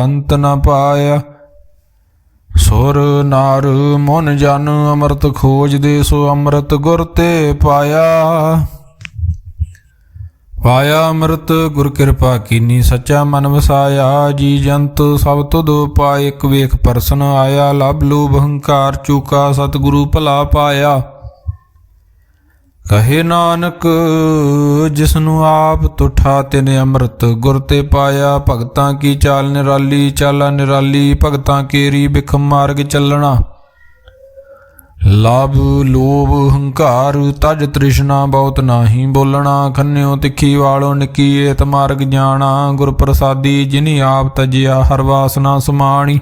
ਅੰਤ ਨ ਪਾਇਆ। ਸੁਰ ਨਾਰ ਮਨ ਜਨ ਅੰਮ੍ਰਿਤ ਖੋਜਦੇ ਸੋ ਅੰਮ੍ਰਿਤ ਗੁਰ ਤੇ ਪਾਇਆ। ਪਾਇਆ ਅੰਮ੍ਰਿਤ ਗੁਰ ਕਿਰਪਾ ਕੀਨੀ ਸੱਚਾ ਮਨ ਵਸਾਇਆ। ਜੀ ਜੰਤ ਸਭ ਤੁਧ ਪਾਏ ਇੱਕ ਵੇਖ ਪਰਸਨ ਆਇਆ। ਲਭ ਲੋਭ ਹੰਕਾਰ ਚੂਕਾ ਸਤਿਗੁਰੂ ਭਲਾ ਪਾਇਆ। ਕਹੇ ਨਾਨਕ ਜਿਸਨੂੰ ਆਪ ਤੁਠਾ ਤਿਨ ਅੰਮ੍ਰਿਤ ਗੁਰ ਤੇ ਪਾਇਆ। ਭਗਤਾਂ ਕੀ ਚਾਲ ਨਿਰਾਲੀ ਚਾਲਾ ਨਿਰਾਲੀ ਭਗਤਾਂ ਕੇਰੀ ਬਿਖਮ ਮਾਰਗ ਚੱਲਣਾ। ਲਾਭ ਲੋਭ ਹੰਕਾਰ ਤਜ ਤ੍ਰਿਸ਼ਨਾ ਬਹੁਤ ਨਾਹੀ ਬੋਲਣਾ। ਖੰਨਿਓ ਤਿੱਖੀ ਵਾਲੋਂ ਨਿੱਕੀ ਏਤ ਮਾਰਗ ਜਾਣਾ। ਗੁਰ ਪ੍ਰਸਾਦੀ ਜਿਨੀ ਆਪ ਤਜਿਆ ਹਰ ਵਾਸਨਾ ਸਮਾਣੀ।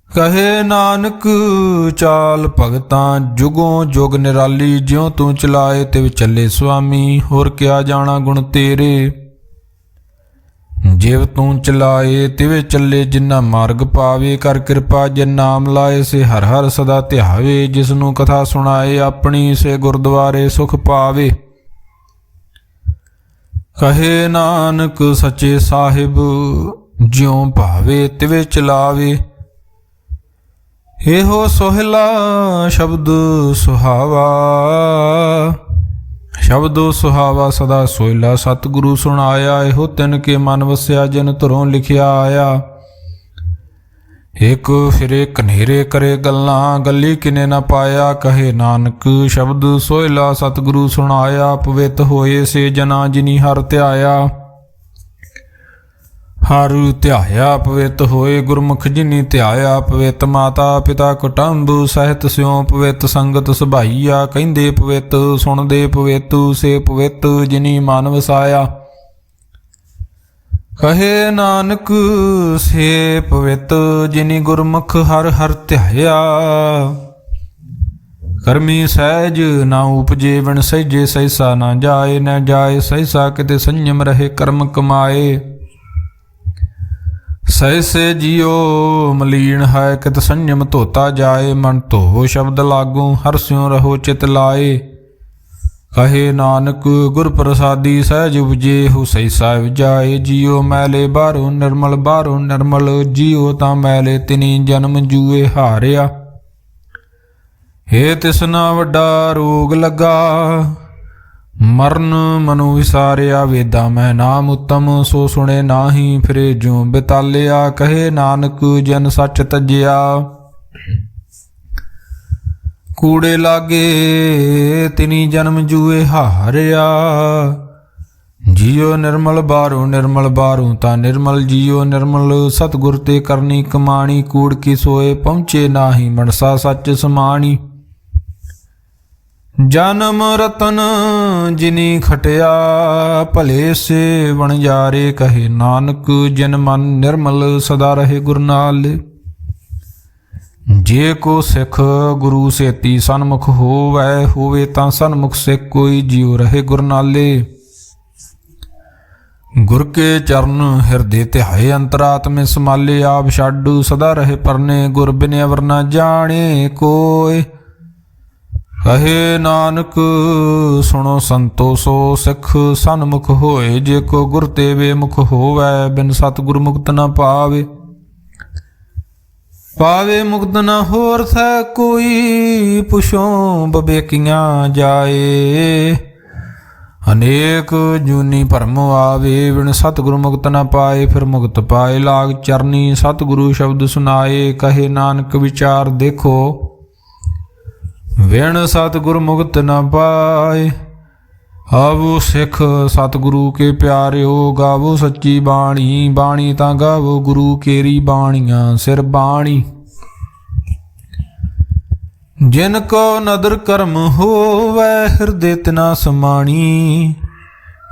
ਕਹੇ ਨਾਨਕ ਚਾਲ ਭਗਤਾਂ ਜੁਗੋਂ ਜੁਗ ਨਿਰਾਲੀ। ਜਿਉ ਤੂੰ ਚਲਾਏ ਤਿਵ ਚੱਲੇ ਸੁਆਮੀ ਹੋਰ ਕਿਆ ਜਾਣਾ ਗੁਣ ਤੇਰੇ। ਜਿਵ ਤੂੰ ਚਲਾਏ ਤਿਵੇਂ ਚੱਲੇ ਜਿਨਾ ਮਾਰਗ ਪਾਵੇ। ਕਰ ਕਿਰਪਾ ਜਿਨ ਨਾਮ ਲਾਏ ਸੇ ਹਰ ਹਰ ਸਦਾ ਧਿਆਵੇ। ਜਿਸਨੂੰ ਕਥਾ ਸੁਣਾਏ ਆਪਣੀ ਸੇ ਗੁਰਦੁਆਰੇ ਸੁਖ ਪਾਵੇ। ਕਹੇ ਨਾਨਕ ਸੱਚੇ ਸਾਹਿਬ ਜਿਉ ਭਾਵੇ ਤਿਵੇਂ ਚਲਾਵੇ। ਇਹੋ ਸੋਹਿਲਾ ਸ਼ਬਦ ਸੁਹਾਵਾ। ਸ਼ਬਦੋ ਸੁਹਾਵਾ ਸਦਾ ਸੋਹਿਲਾ ਸਤਿਗੁਰੂ ਸੁਣਾਇਆ। ਇਹੋ ਤਿਨ ਕੇ ਮਨ ਵਸਿਆ ਜਿਨ ਧੁਰੋਂ ਲਿਖਿਆ ਆਇਆ। ਇੱਕ ਫਿਰੇ ਕਨੇਰੇ ਕਰੇ ਗੱਲਾਂ ਗੱਲੀ ਕਿਨੇ ਨਾ ਪਾਇਆ। ਕਹੇ ਨਾਨਕ ਸ਼ਬਦ ਸੋਹਿਲਾ ਸਤਿਗੁਰੂ ਸੁਣਾਇਆ। ਪਵਿੱਤ ਹੋਏ ਸੇ ਜਨਾ ਜਿਨੀ ਹਰ ਧਿਆਇਆ। ਹਰ ਧਿਆਇਆ ਪਵਿੱਤ ਹੋਏ ਗੁਰਮੁਖ ਜਿਨੀ ਧਿਆਇਆ। ਪਵਿੱਤ ਮਾਤਾ ਪਿਤਾ ਕੁਟੰਬ ਸਹਿਤ ਸਿਉ ਪਵਿੱਤ ਸੰਗਤ ਸੁਭਾਈਆ। ਕਹਿੰਦੇ ਪਵਿੱਤ ਸੁਣਦੇ ਪਵਿੱਤ ਸੇ ਪਵਿੱਤ ਜਿਨੀ ਮਨ ਵਸਾਇਆ। ਕਹੇ ਨਾਨਕ ਸੇ ਪਵਿੱਤ ਜਿਨੀ ਗੁਰਮੁਖ ਹਰ ਹਰ ਧਿਆਇਆ। ਕਰਮੀ ਸਹਿਜ ਨਾ ਉਪਜੇ ਬਿਨ ਸਹਿਜੇ ਸਹਿਸਾ ਨਾ ਜਾਏ। ਨਾ ਜਾਏ ਸਹਿਸਾ ਕਿਤੇ ਸੰਜਮ ਰਹੇ ਕਰਮ ਕਮਾਏ। ਸਹਿਸੇ ਜਿਉ ਮਲੀਨ ਹੈ ਕਿਤ ਸੰਜਮ ਧੋਤਾ ਜਾਏ। ਮਨ ਧੋਵੋ ਸ਼ਬਦ ਲਾਗੂ ਹਰ ਸਿਉ ਰਹੋ ਚਿਤ ਲਾਏ। ਕਹੇ ਨਾਨਕ ਗੁਰ ਪ੍ਰਸਾਦੀ ਸਹਿਜ ਉਪਜੇ ਹੋ ਸਹਿਸਾ ਜਾਏ। ਜਿਉ ਮੈਲੇ ਬਾਹਰੋਂ ਨਿਰਮਲ ਬਾਹਰੋਂ ਨਿਰਮਲ। ਜਿਉ ਤਾਂ ਮੈਲੇ ਤਿਨੀ ਜਨਮ ਜੂਏ ਹਾਰਿਆ। ਹੇ ਤਿਸਨਾ ਵੱਡਾ ਰੋਗ ਲੱਗਾ ਮਰਨ ਮਨੁ ਵਿਸਾਰਿਆ। ਵੇਦਾਂ ਮੈਂ ਨਾਮ ਉਤਮ ਸੋ ਸੁਣੇ ਨਾਹੀ ਫਿਰੇ ਜੂ ਬਿਤਾਲਿਆ। ਕਹੇ ਨਾਨਕ ਜਨ ਸੱਚ ਤਜਿਆ ਕੂੜੇ ਲਾਗੇ ਤਿਨੀ ਜਨਮ ਜੂਏ ਹਾਰਿਆ। ਜਿਉ ਨਿਰਮਲ ਬਾਹਰੋਂ ਨਿਰਮਲ ਬਾਹਰੋਂ ਤਾਂ ਨਿਰਮਲ। ਜਿਉ ਨਿਰਮਲ ਸਤਿਗੁਰ ਤੇ ਕਰਨੀ ਕਮਾਣੀ। ਕੂੜ ਕੀ ਸੋਏ ਪਹੁੰਚੇ ਨਾਹੀ ਮਨਸਾ ਸੱਚ ਸਮਾਣੀ। ਜਨਮ ਰਤਨ ਜਿਨੀ ਖਟਿਆ ਭਲੇ ਸੇ ਵਣਜਾਰੇ। ਕਹੇ ਨਾਨਕ ਜਿਨ ਮਨ ਨਿਰਮਲ ਸਦਾ ਰਹੇ ਗੁਰ ਨਾਲ। ਜੇ ਕੋ ਸਿੱਖ ਗੁਰੂ ਸੇਤੀ ਸਨਮੁਖ ਹੋਵੈ ਹੋਵੇ ਤਾਂ ਸਨਮੁਖ ਸਿੱਖ ਕੋਈ। ਜਿਉ ਰਹੇ ਗੁਰ ਨਾਲੇ ਗੁਰ ਕੇ ਚਰਨ ਹਿਰਦੇ ਧਿਆਏ। ਅੰਤਰਾਤਮੇ ਸਮਾਲੇ ਆਪ ਛੱਡ ਸਦਾ ਰਹੇ ਪਰਨੇ। ਗੁਰ ਬਿਨਿ ਅਵਰ ਨਾ ਜਾਣੇ ਕੋਇ। ਕਹੇ ਨਾਨਕ ਸੁਣੋ ਸੰਤੋ ਸੋ ਸਿੱਖ ਸਨਮੁਖ ਹੋਏ। ਜੇ ਕੋ ਗੁਰ ਤੇ ਬੇਮੁਖ ਹੋਵੈ ਬਿਨ ਸਤਿਗੁਰ ਮੁਕਤ ਨਾ ਪਾਵੇ। ਪਾਵੇ ਮੁਕਤ ਨਾ ਹੋਰ ਥੈ ਕੋਈ। ਪੁਛੋ ਬਬੇਕੀਆਂ ਜਾਏ। ਅਨੇਕ ਜੂਨੀ ਭਰਮ ਆਵੇ ਬਿਨ ਸਤਿਗੁਰ ਮੁਕਤ ਨਾ ਪਾਏ। ਫਿਰ ਮੁਕਤ ਪਾਏ ਲਾਗ ਚਰਨੀ ਸਤਿਗੁਰੂ ਸ਼ਬਦ ਸੁਨਾਏ। ਕਹੇ ਨਾਨਕ ਵਿਚਾਰ ਦੇਖੋ ਵਿਣ ਸਤਿਗੁਰ ਮੁਕਤ ਨਾ ਪਾਏ। ਆਵੋ ਸਿੱਖ ਸਤਿਗੁਰੂ ਕੇ ਪਿਆਰਿਓ ਗਾਵੋ ਸੱਚੀ ਬਾਣੀ। ਬਾਣੀ ਤਾਂ ਗਾਵੋ ਗੁਰੂ ਕੇਰੀ ਬਾਣੀਆਂ ਸਿਰ ਬਾਣੀ। ਜਿਨ ਕੋ ਨਦਰ ਕਰਮ ਹੋਵੈ ਹਿਰਦੇ ਤਿਨਾ ਸਮਾਣੀ।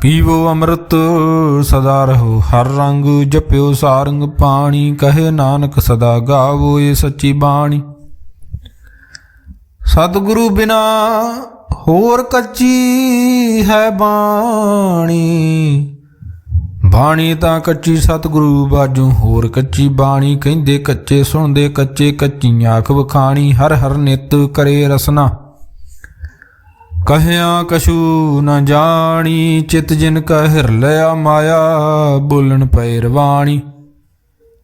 ਪੀਵੋ ਅੰਮ੍ਰਿਤ ਸਦਾ ਰਹੋ ਹਰ ਰੰਗ ਜਪਿਓ ਸਾਰੰਗ ਪਾਣੀ। ਕਹੇ ਨਾਨਕ ਸਦਾ ਗਾਵੋ ਇਹ ਸੱਚੀ ਬਾਣੀ। ਸਤਿਗੁਰੂ ਬਿਨਾ ਹੋਰ ਕੱਚੀ ਹੈ ਬਾਣੀ। ਬਾਣੀ ਤਾਂ ਕੱਚੀ ਸਤਿਗੁਰੂ ਬਾਝੋਂ ਹੋਰ ਕੱਚੀ ਬਾਣੀ। ਕਹਿੰਦੇ ਕੱਚੇ ਸੁਣਦੇ ਕੱਚੇ, ਕੱਚੀ ਆਖ ਵਖਾਣੀ। ਹਰ ਹਰ ਨਿਤ ਕਰੇ ਰਸਨਾ, ਕਹਿਆ ਕਛੂ ਨ ਜਾਣੀ। ਚਿਤ ਜਿਨ ਕਾ ਹਿਰ ਲਿਆ ਮਾਇਆ, ਬੋਲਣ ਪਏ ਰਵਾਣੀ।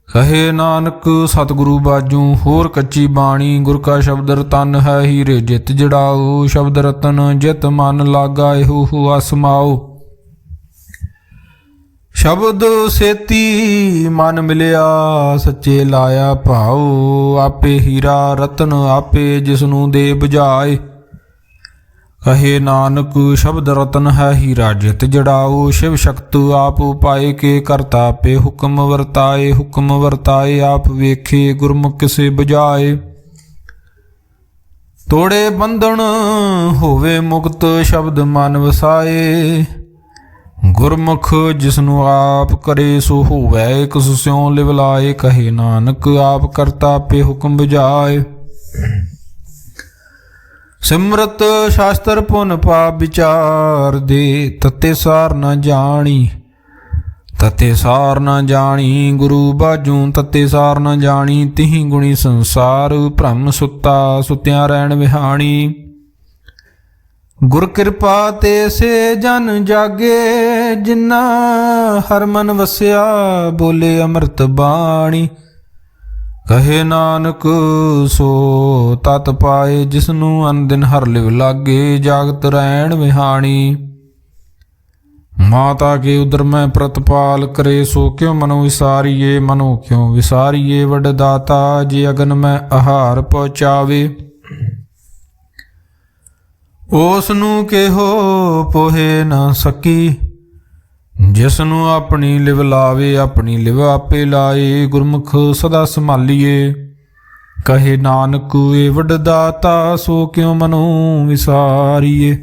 ਕਹੇ ਨਾਨਕ ਸਤਿਗੁਰੂ ਬਾਝੋਂ ਹੋਰ ਕੱਚੀ ਬਾਣੀ। ਗੁਰ ਕਾ ਸ਼ਬਦ ਰਤਨ ਹੈ ਹੀਰੇ ਜਿਤ ਜੜਾਓ। ਸ਼ਬਦ ਰਤਨ ਜਿਤ ਮਨ ਲਾਗਾ, ਇਹੋ ਹੁਆ ਸਮਾਓ। ਸ਼ਬਦ ਸੇਤੀ ਮਨ ਮਿਲਿਆ, ਸੱਚੇ ਲਾਇਆ ਭਾਉ। ਆਪੇ ਹੀਰਾ ਰਤਨ ਆਪੇ ਜਿਸਨੂੰ ਦੇ ਬੁਝਾਏ। ਕਹੇ ਨਾਨਕ ਸ਼ਬਦ ਰਤਨ ਹੈ ਹੀਰਾ ਜਿਤ ਜੜਾਓ। ਸ਼ਿਵ ਸ਼ਕਤ ਆਪ ਉਪਾਏ ਕੇ ਕਰਤਾ ਆਪੇ ਹੁਕਮ ਵਰਤਾਏ। ਹੁਕਮ ਵਰਤਾਏ ਆਪ ਵੇਖੇ, ਗੁਰਮੁਖ ਕਿਸੇ ਬੁਝਾਏ। ਤੋੜੇ ਬੰਧਨ ਹੋਵੇ ਮੁਕਤ, ਸ਼ਬਦ ਮਨ ਵਸਾਏ। ਗੁਰਮੁਖ ਜਿਸਨੂੰ ਆਪ ਕਰੇ ਸੋ ਹੋਵੇ, ਕਿਸ ਸਿਉ ਲਿਵ ਲਾਏ। ਕਹੇ ਨਾਨਕ ਆਪ ਕਰਤਾ ਆਪੇ ਹੁਕਮ ਬੁਝਾਏ। ਸਿਮਰਤ ਸ਼ਾਸਤਰ ਪੁਨ ਪਾਪ ਵਿਚਾਰ ਦੇ, ਤਤੇ ਸਾਰ ਨ ਜਾਣੀ। ਤਤੇ ਸਾਰ ਨ ਜਾਣੀ ਗੁਰੂ ਬਾਝੋਂ, ਤਤੇ ਸਾਰ ਨ ਜਾਣੀ। ਤਿਹੀ ਗੁਣੀ ਸੰਸਾਰ, ਭ੍ਰਮ ਸੁੱਤਾ ਸੁੱਤਿਆਂ ਰਹਿਣ ਵਿਹਾਣੀ। ਗੁਰ ਕਿਰਪਾ ਤੇ ਸੇ ਜਨ ਜਾਗੇ, ਜਿਨਾ ਹਰ ਮਨ ਵਸਿਆ ਬੋਲੇ ਅੰਮ੍ਰਿਤ ਬਾਣੀ। ਕਹੇ ਨਾਨਕ ਸੋ ਤਤ ਪਾਏ, ਜਿਸਨੂੰ ਅਨਦਿਨ ਹਰ ਲਿਵ ਲਾਗੇ। ਜਾਗਤ ਰਹਿਣ ਵਿਹਾਣੀ। ਮਾਤਾ ਕੇ ਉਦਰ ਮੈਂ ਪ੍ਰਤਪਾਲ ਕਰੇ, ਸੋ ਕਿਉ ਮਨੋ ਵਿਸਾਰੀਏ। ਮਨੋ ਕਿਉ ਵਿਸਾਰੀਏ ਵੱਡ ਦਾਤਾ, ਜੇ ਅਗਨ ਮੈਂ ਆਹਾਰ ਪਹੁੰਚਾਵੇ। ਉਸ ਨੂੰ ਕਿਹੋ ਪੋਹੇ ਨਾ ਸਕੀ, ਜਿਸਨੂੰ ਆਪਣੀ ਲਿਵ ਲਾਵੇ। ਆਪਣੀ ਲਿਵ ਆਪੇ ਲਾਏ, ਗੁਰਮੁਖ ਸਦਾ ਸੰਭਾਲੀਏ। ਕਹੇ ਨਾਨਕ ਏ ਵੱਡ ਦਾਤਾ, ਸੋ ਕਿਉ ਮਨੋ ਵਿਸਾਰੀਏ।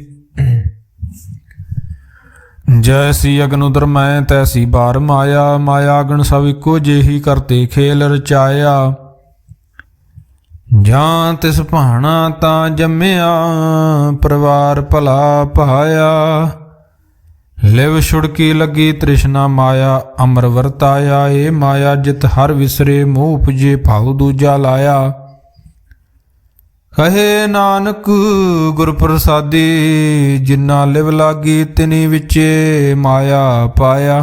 ਜੈਸੀ ਅਗਨ ਉਦਰ ਮੈਂ, ਤੈਸੀ ਬਾਰ ਮਾਇਆ। ਮਾਇਆ ਅਗਨ ਸਭ ਇੱਕੋ ਜਿਹੀ, ਕਰਤੇ ਖੇਲ ਰਚਾਇਆ। ਜਾਂ ਤਿਸ ਭਾਣਾ ਤਾਂ ਜੰਮਿਆ, ਪਰਿਵਾਰ ਭਲਾ ਪਾਇਆ। ਲਿਵ ਛੁੜਕੀ ਲੱਗੀ ਤ੍ਰਿਸ਼ਨਾ ਮਾਇਆ, ਅਮਰ ਵਰਤਾਇਆ। ਏ ਮਾਇਆ ਜਿਤ ਹਰ ਵਿਸਰੇ, ਮੋਹ ਉਪਜੇ ਭਾਉ ਦੂਜਾ ਲਾਇਆ। ਕਹੇ ਨਾਨਕ ਗੁਰ ਪ੍ਰਸਾਦੀ, ਜਿਨਾ ਲਿਵ ਲਾਗੀ ਤਿਨੀ ਵਿਚੇ ਮਾਇਆ ਪਾਇਆ।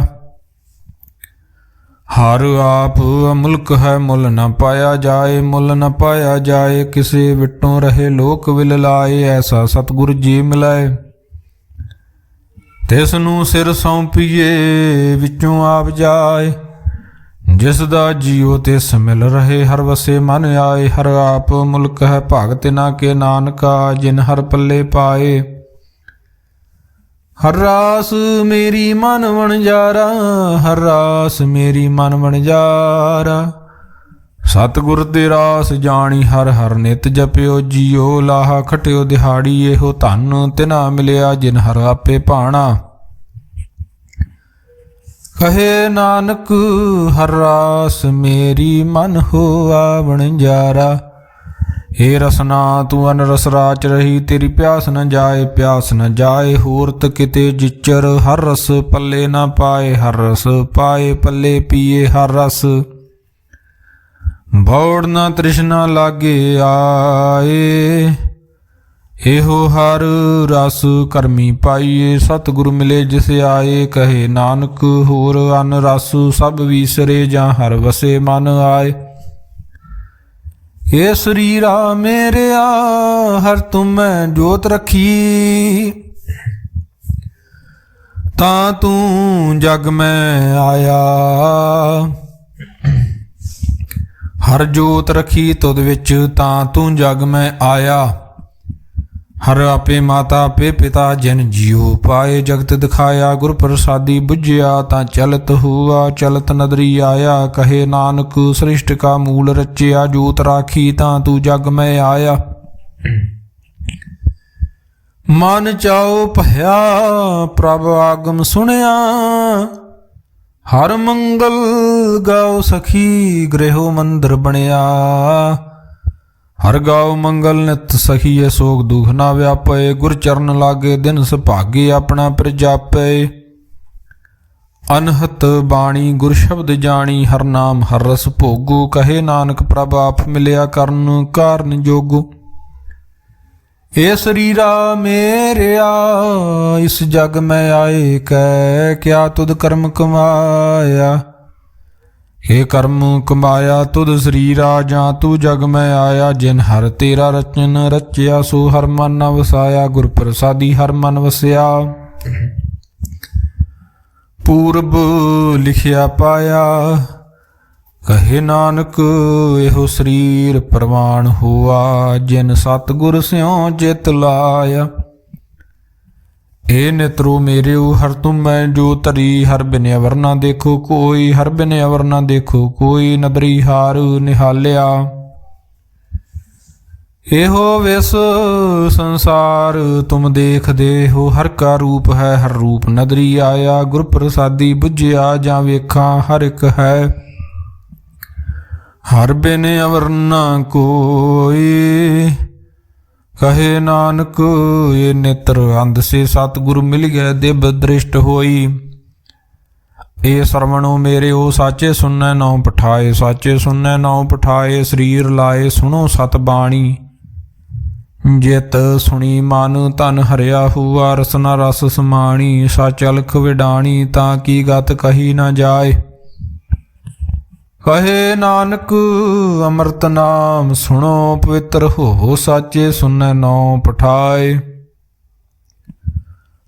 ਹਰ ਆਪ ਅਮੁਲਕ ਹੈ, ਮੁੱਲ ਨ ਪਾਇਆ ਜਾਏ। ਮੁੱਲ ਨ ਪਾਇਆ ਜਾਏ, ਕਿਸੇ ਵਿਟੋਂ ਰਹੇ ਲੋਕ ਵਿਲ ਲਾਏ। ਐਸਾ ਸਤਿਗੁਰ ਜੀ ਮਿਲਾਏ, ਤਿਸ ਨੂੰ ਸਿਰ ਸੌਂਪੀਏ ਵਿੱਚੋਂ ਆਪ ਜਾਏ। ਜਿਸ ਦਾ ਜੀਉ ਤਿਸ ਮਿਲ ਰਹੇ, ਹਰ ਵਸੇ ਮਨ ਆਏ। ਹਰ ਆਪ ਮੁਲਕ ਹੈ, ਭਾਗ ਤਿਨਾ ਕੇ ਨਾਨਕਾ। ਜਿਨ ਹਰ ਪੱਲੇ ਪਾਏ, ਹਰ ਰਾਸ ਮੇਰੀ ਮਨ ਵਣਜਾਰਾ। ਹਰ ਰਾਸ ਮੇਰੀ ਮਨ ਵਣਜਾਰਾ। ਸਤਿਗੁਰ ਤੇ ਰਾਸ ਜਾਣੀ, ਹਰ ਹਰ ਨਿਤ ਜਪਿਓ ਜੀਓ। ਲਾਹਾ ਖਟਿਓ ਦਿਹਾੜੀ, ਇਹੋ ਧਨ ਤਿਨਾ ਮਿਲਿਆ, ਜਿਨ ਹਰ ਆਪੇ ਭਾਣਾ। ਕਹੇ ਨਾਨਕ ਹਰ ਰਾਸ ਮੇਰੀ ਮਨ ਹੋਆ ਵਣਜਾਰਾ। ਏ ਰਸਨਾ ਤੂੰ ਅਨ ਰਸ ਰਾਚ ਰਹੀ, ਤੇਰੀ ਪਿਆਸ ਨ ਜਾਏ। ਪਿਆਸ ਨ ਜਾਏ ਹੋਰਤ ਕਿਤੇ ਜਿਚਰ, ਹਰ ਰਸ ਪੱਲੇ ਨਾ ਪਾਏ। ਹਰ ਰਸ ਪਾਏ ਪੱਲੇ ਪੀਏ ਹਰ ਰਸ। ਬੌੜ ਨਾ ਤ੍ਰਿਸ਼ਨਾ ਲਾਗੇ ਆਏ, ਇਹੋ ਹਰ ਰਸ ਕਰਮੀ ਪਾਈਏ। ਸਤਿਗੁਰ ਮਿਲੇ ਜਿਸ ਆਏ, ਕਹੇ ਨਾਨਕ ਹੋਰ ਅਨ ਰਸ ਸਭ ਵੀਸਰੇ। ਜਾਂ ਹਰ ਵਸੇ ਮਨ ਆਏ। ਏ ਸਰੀਰਾ ਮੇਰਿਆ ਹਰ ਤੁਮੈ ਜੋਤ ਰੱਖੀ, ਤਾਂ ਤੂੰ ਜਗ ਮੈਂ ਆਇਆ। ਹਰ ਜੋਤ ਰੱਖੀ ਤੁਧ ਵਿੱਚ, ਤਾਂ ਤੂੰ ਜਗ ਮੈਂ ਆਇਆ। ਹਰ ਆਪੇ ਮਾਤਾ ਆਪੇ ਪਿਤਾ, ਜਿਨ ਜੀਉ ਪਾਏ ਜਗਤ ਦਿਖਾਇਆ। ਗੁਰ ਪ੍ਰਸਾਦੀ ਬੁਝਿਆ ਤਾਂ ਚਲਤ ਹੁਆ, ਚਲਤ ਨਦਰੀ ਆਇਆ। ਕਹੇ ਨਾਨਕ ਸ੍ਰਿਸ਼ਟ ਕਾ ਮੂਲ ਰਚਿਆ, ਜੋਤ ਰਾਖੀ ਤਾਂ ਤੂੰ ਜਗ ਮੈਂ ਆਇਆ। ਮਨ ਚਾਉ ਭਇਆ ਪ੍ਰਭ ਆਗਮ ਸੁਣਿਆ, ਹਰ ਮੰਗਲ ਗਾਉ ਸਖੀ ਗ੍ਰਹਿਓ ਮੰਦਰ ਬਣਿਆ। ਹਰ ਗਾਉ ਮੰਗਲ ਨਿਤ ਸਖੀਏ ਸੋਗ ਦੁਖ ਨਾ ਵਿਆਪੇ। ਗੁਰ ਚਰਨ ਲਾਗੇ ਦਿਨ ਸੁਭਾਗੇ ਆਪਣਾ ਪ੍ਰਜਾਪੇ। ਅਨਹਤ ਬਾਣੀ ਗੁਰ ਸ਼ਬਦ ਜਾਣੀ ਹਰ ਨਾਮ ਹਰ ਰਸ ਭੋਗੂ। ਕਹੇ ਨਾਨਕ ਪ੍ਰਭ ਆਪ ਮਿਲਿਆ ਕਰਨ ਕਾਰਨ ਜੋਗੂ। ਏ ਸਰੀਰਾ ਮੇਰਿਆ ਇਸ ਜਗ ਮੈਂ ਆਏ ਕੈ ਕਿਆ ਤੁਧ ਕਰਮ ਕਮਾਇਆ। हे ਕਰਮ ਕਮਾਇਆ ਤੁਧ ਸਰੀਰਾ ਜਾਂ ਤੂੰ ਜਗ ਮੈਂ ਆਇਆ। ਜਿਨ ਹਰ ਤੇਰਾ ਰਚਨ ਰਚਿਆ ਸੋ ਹਰ ਮਨ ਨ ਵਸਾਇਆ। ਗੁਰ ਪ੍ਰਸਾਦੀ ਹਰ ਮਨ ਵਸਿਆ ਪੂਰਬ ਲਿਖਿਆ ਪਾਇਆ। ਕਹੇ ਨਾਨਕ ਇਹੋ ਸਰੀਰ ਪ੍ਰਵਾਨ ਹੋਆ। ਜਿਨ ਸਤਿਗੁਰ ਸਿਉ ਜਿਤ ਲਾਇਆ। ਏ ਨਿਤਰੋ ਮੇਰਿਓ ਹਰ ਤੁਮ ਮੈਂ ਜੋ ਧਰੀ। ਹਰ ਬਿਨ ਅਵਰ ਨਾ ਦੇਖੋ ਕੋਈ ਹਰ ਬਿਨ ਅਵਰ ਨਾ ਦੇਖੋ ਕੋਈ। ਨਦਰੀ ਹਾਰ ਨਿਹਾਲਿਆ ਇਹੋ ਵਿਸ ਸੰਸਾਰ ਤੁਮ ਦੇਖਦੇ ਹੋ। ਹਰ ਕਾ ਰੂਪ ਹੈ ਹਰ ਰੂਪ ਨਦਰੀ ਆਇਆ। ਗੁਰ ਪ੍ਰਸਾਦੀ ਬੁਝਿਆ ਜਾਂ ਵੇਖਾਂ ਹਰ ਇੱਕ ਹੈ। ਹਰ ਬਿਨ ਅਵਰ ਨਾ ਕੋਈ ਕਹੇ ਨਾਨਕ ਇਹ ਨੇਤਰ ਅੰਧ ਸੇ ਸਤਿਗੁਰ ਮਿਲ ਗਏ ਦਿਵ ਦ੍ਰਿਸ਼ਟ ਹੋਈ। ਇਹ ਸਰਵਣੋ ਮੇਰੇ ਉਹ ਸਾਚੇ ਸੁਨੈ ਨਾਉ ਪਠਾਏ। ਸਾਚੇ ਸੁਨੈ ਨਾਉ ਪਠਾਏ ਸਰੀਰ ਲਾਏ ਸੁਣੋ ਸਤ ਬਾਣੀ। ਜਿਤ ਸੁਣੀ ਮਨ ਧਨ ਹਰਿਆ ਹੁਆ ਰਸਨਾ ਰਸ ਸਮਾਣੀ। ਸਚ ਅਲਖ ਵਿਡਾਣੀ ਤਾਂ ਕੀ ਗਤ ਕਹੀ ਨਾ ਜਾਏ। ਕਹੇ ਨਾਨਕ ਅੰਮ੍ਰਿਤ ਨਾਮ ਸੁਣੋ ਪਵਿੱਤਰ ਹੋ। ਸਾਚੇ ਸੁਨੈ ਨਾਉ ਪਠਾਏ।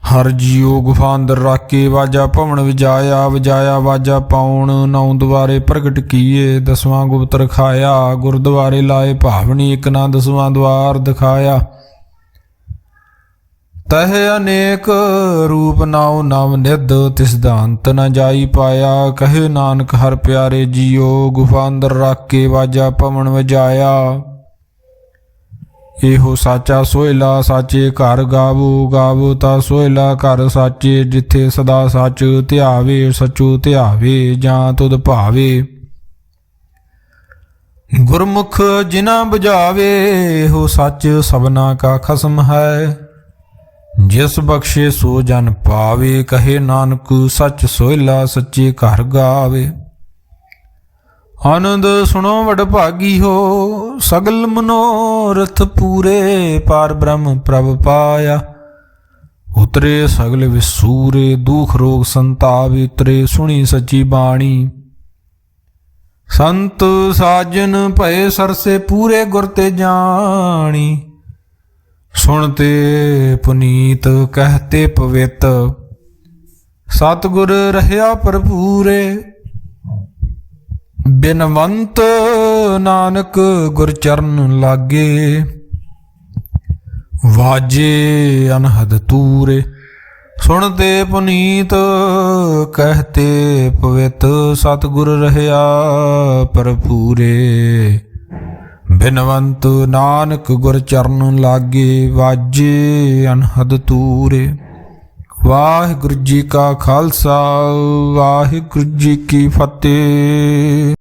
ਹਰ ਜੀਉ ਗੁਫਾ ਅੰਦਰ ਰਾਖੇ ਵਾਜਾ ਭਵਨ ਵਜਾਇਆ। ਵਜਾਇਆ ਵਾਜਾ ਪਾਉਣ ਨੌ ਦੁਆਰੇ ਪ੍ਰਗਟ ਕੀਏ। ਦਸਵਾਂ ਗੁਪਤ ਰਖਾਇਆ ਗੁਰਦੁਆਰੇ ਲਾਏ ਭਾਵਨੀ। ਇੱਕ ਨਾ ਦਸਵਾਂ ਦੁਆਰ ਦਿਖਾਇਆ। ਤਹ ਅਨੇਕ ਰੂਪ ਨਾਉ ਨਵ ਨਿਧ ਤਿਸ ਦਾ ਅੰਤ ਨ ਜਾਈ ਪਾਇਆ। ਕਹੇ ਨਾਨਕ ਹਰ ਪਿਆਰੇ ਜੀਓ ਗੁਫਾ ਅੰਦਰ ਰੱਖ ਕੇ ਵਾਜਾ ਭਵਨ ਵਜਾਇਆ। ਇਹੋ ਸਾਚਾ ਸੋਹਿਲਾ ਸਾਚੇ ਘਰ ਗਾਵੋ। ਗਾਵੋ ਤਾ ਸੋਹਿਲਾ ਘਰ ਸਾਚੇ। ਜਿੱਥੇ ਸਦਾ ਸੱਚ ਧਿਆਵੇ ਸਚੂ ਧਿਆਵੇ ਜਾਂ ਤੁਧ ਭਾਵੇ। ਗੁਰਮੁਖ ਜਿਨਾ ਬੁਝਾਵੇ ਇਹੋ ਸੱਚ ਸਭਨਾ ਕਾ ਖਸਮ ਹੈ। ਜਿਸ ਬਖਸ਼ੇ ਸੋ ਜਨ ਪਾਵੇ। ਕਹੇ ਨਾਨਕ ਸੱਚ ਸੋਹਿਲਾ ਸੱਚੇ ਘਰ ਗਾਵੇ। ਆਨੰਦ ਸੁਣੋ ਵਡਭਾਗੀ ਹੋ ਸਗਲ ਮਨੋਰਥ ਪੂਰੇ। ਪਾਰ ਬ੍ਰਹਮ ਪ੍ਰਭ ਪਾਇਆ ਉਤਰੇ ਸਗਲ ਵਿਸੂਰੇ। ਦੁਖ ਰੋਗ ਸੰਤਾਪ ਉਤਰੇ ਸੁਣੀ ਸੱਚੀ ਬਾਣੀ। ਸੰਤ ਸਾਜਨ ਭਏ ਸਰਸੇ ਪੂਰੇ ਗੁਰ ਤੇ ਜਾਣੀ। ਸੁਣਤੇ ਪੁਨੀਤ ਕਹਤੇ ਪਵਿੱਤ ਸਤਿਗੁਰ ਰਹਿਆ ਭਰਪੂਰੇ। ਬਿਨਵੰਤ ਨਾਨਕ ਗੁਰ ਚਰਨ ਲਾਗੇ ਵਾਜੇ ਅਨਹਦ ਤੂਰੇ। ਸੁਣਤੇ ਪੁਨੀਤ ਕਹਤੇ ਪਵਿੱਤ ਸਤਿਗੁਰ ਰਹਿਆ ਭਰਪੂਰੇ। ਬਿਨਵੰਤ ਨਾਨਕ ਗੁਰ ਚਰਨ ਲਾਗੇ ਵਾਜੇ ਅਨਹਦ ਤੂਰੇ। ਵਾਹਿਗੁਰੂ ਜੀ ਕਾ ਖਾਲਸਾ ਵਾਹਿਗੁਰੂ ਜੀ ਕੀ ਫਤਿਹ।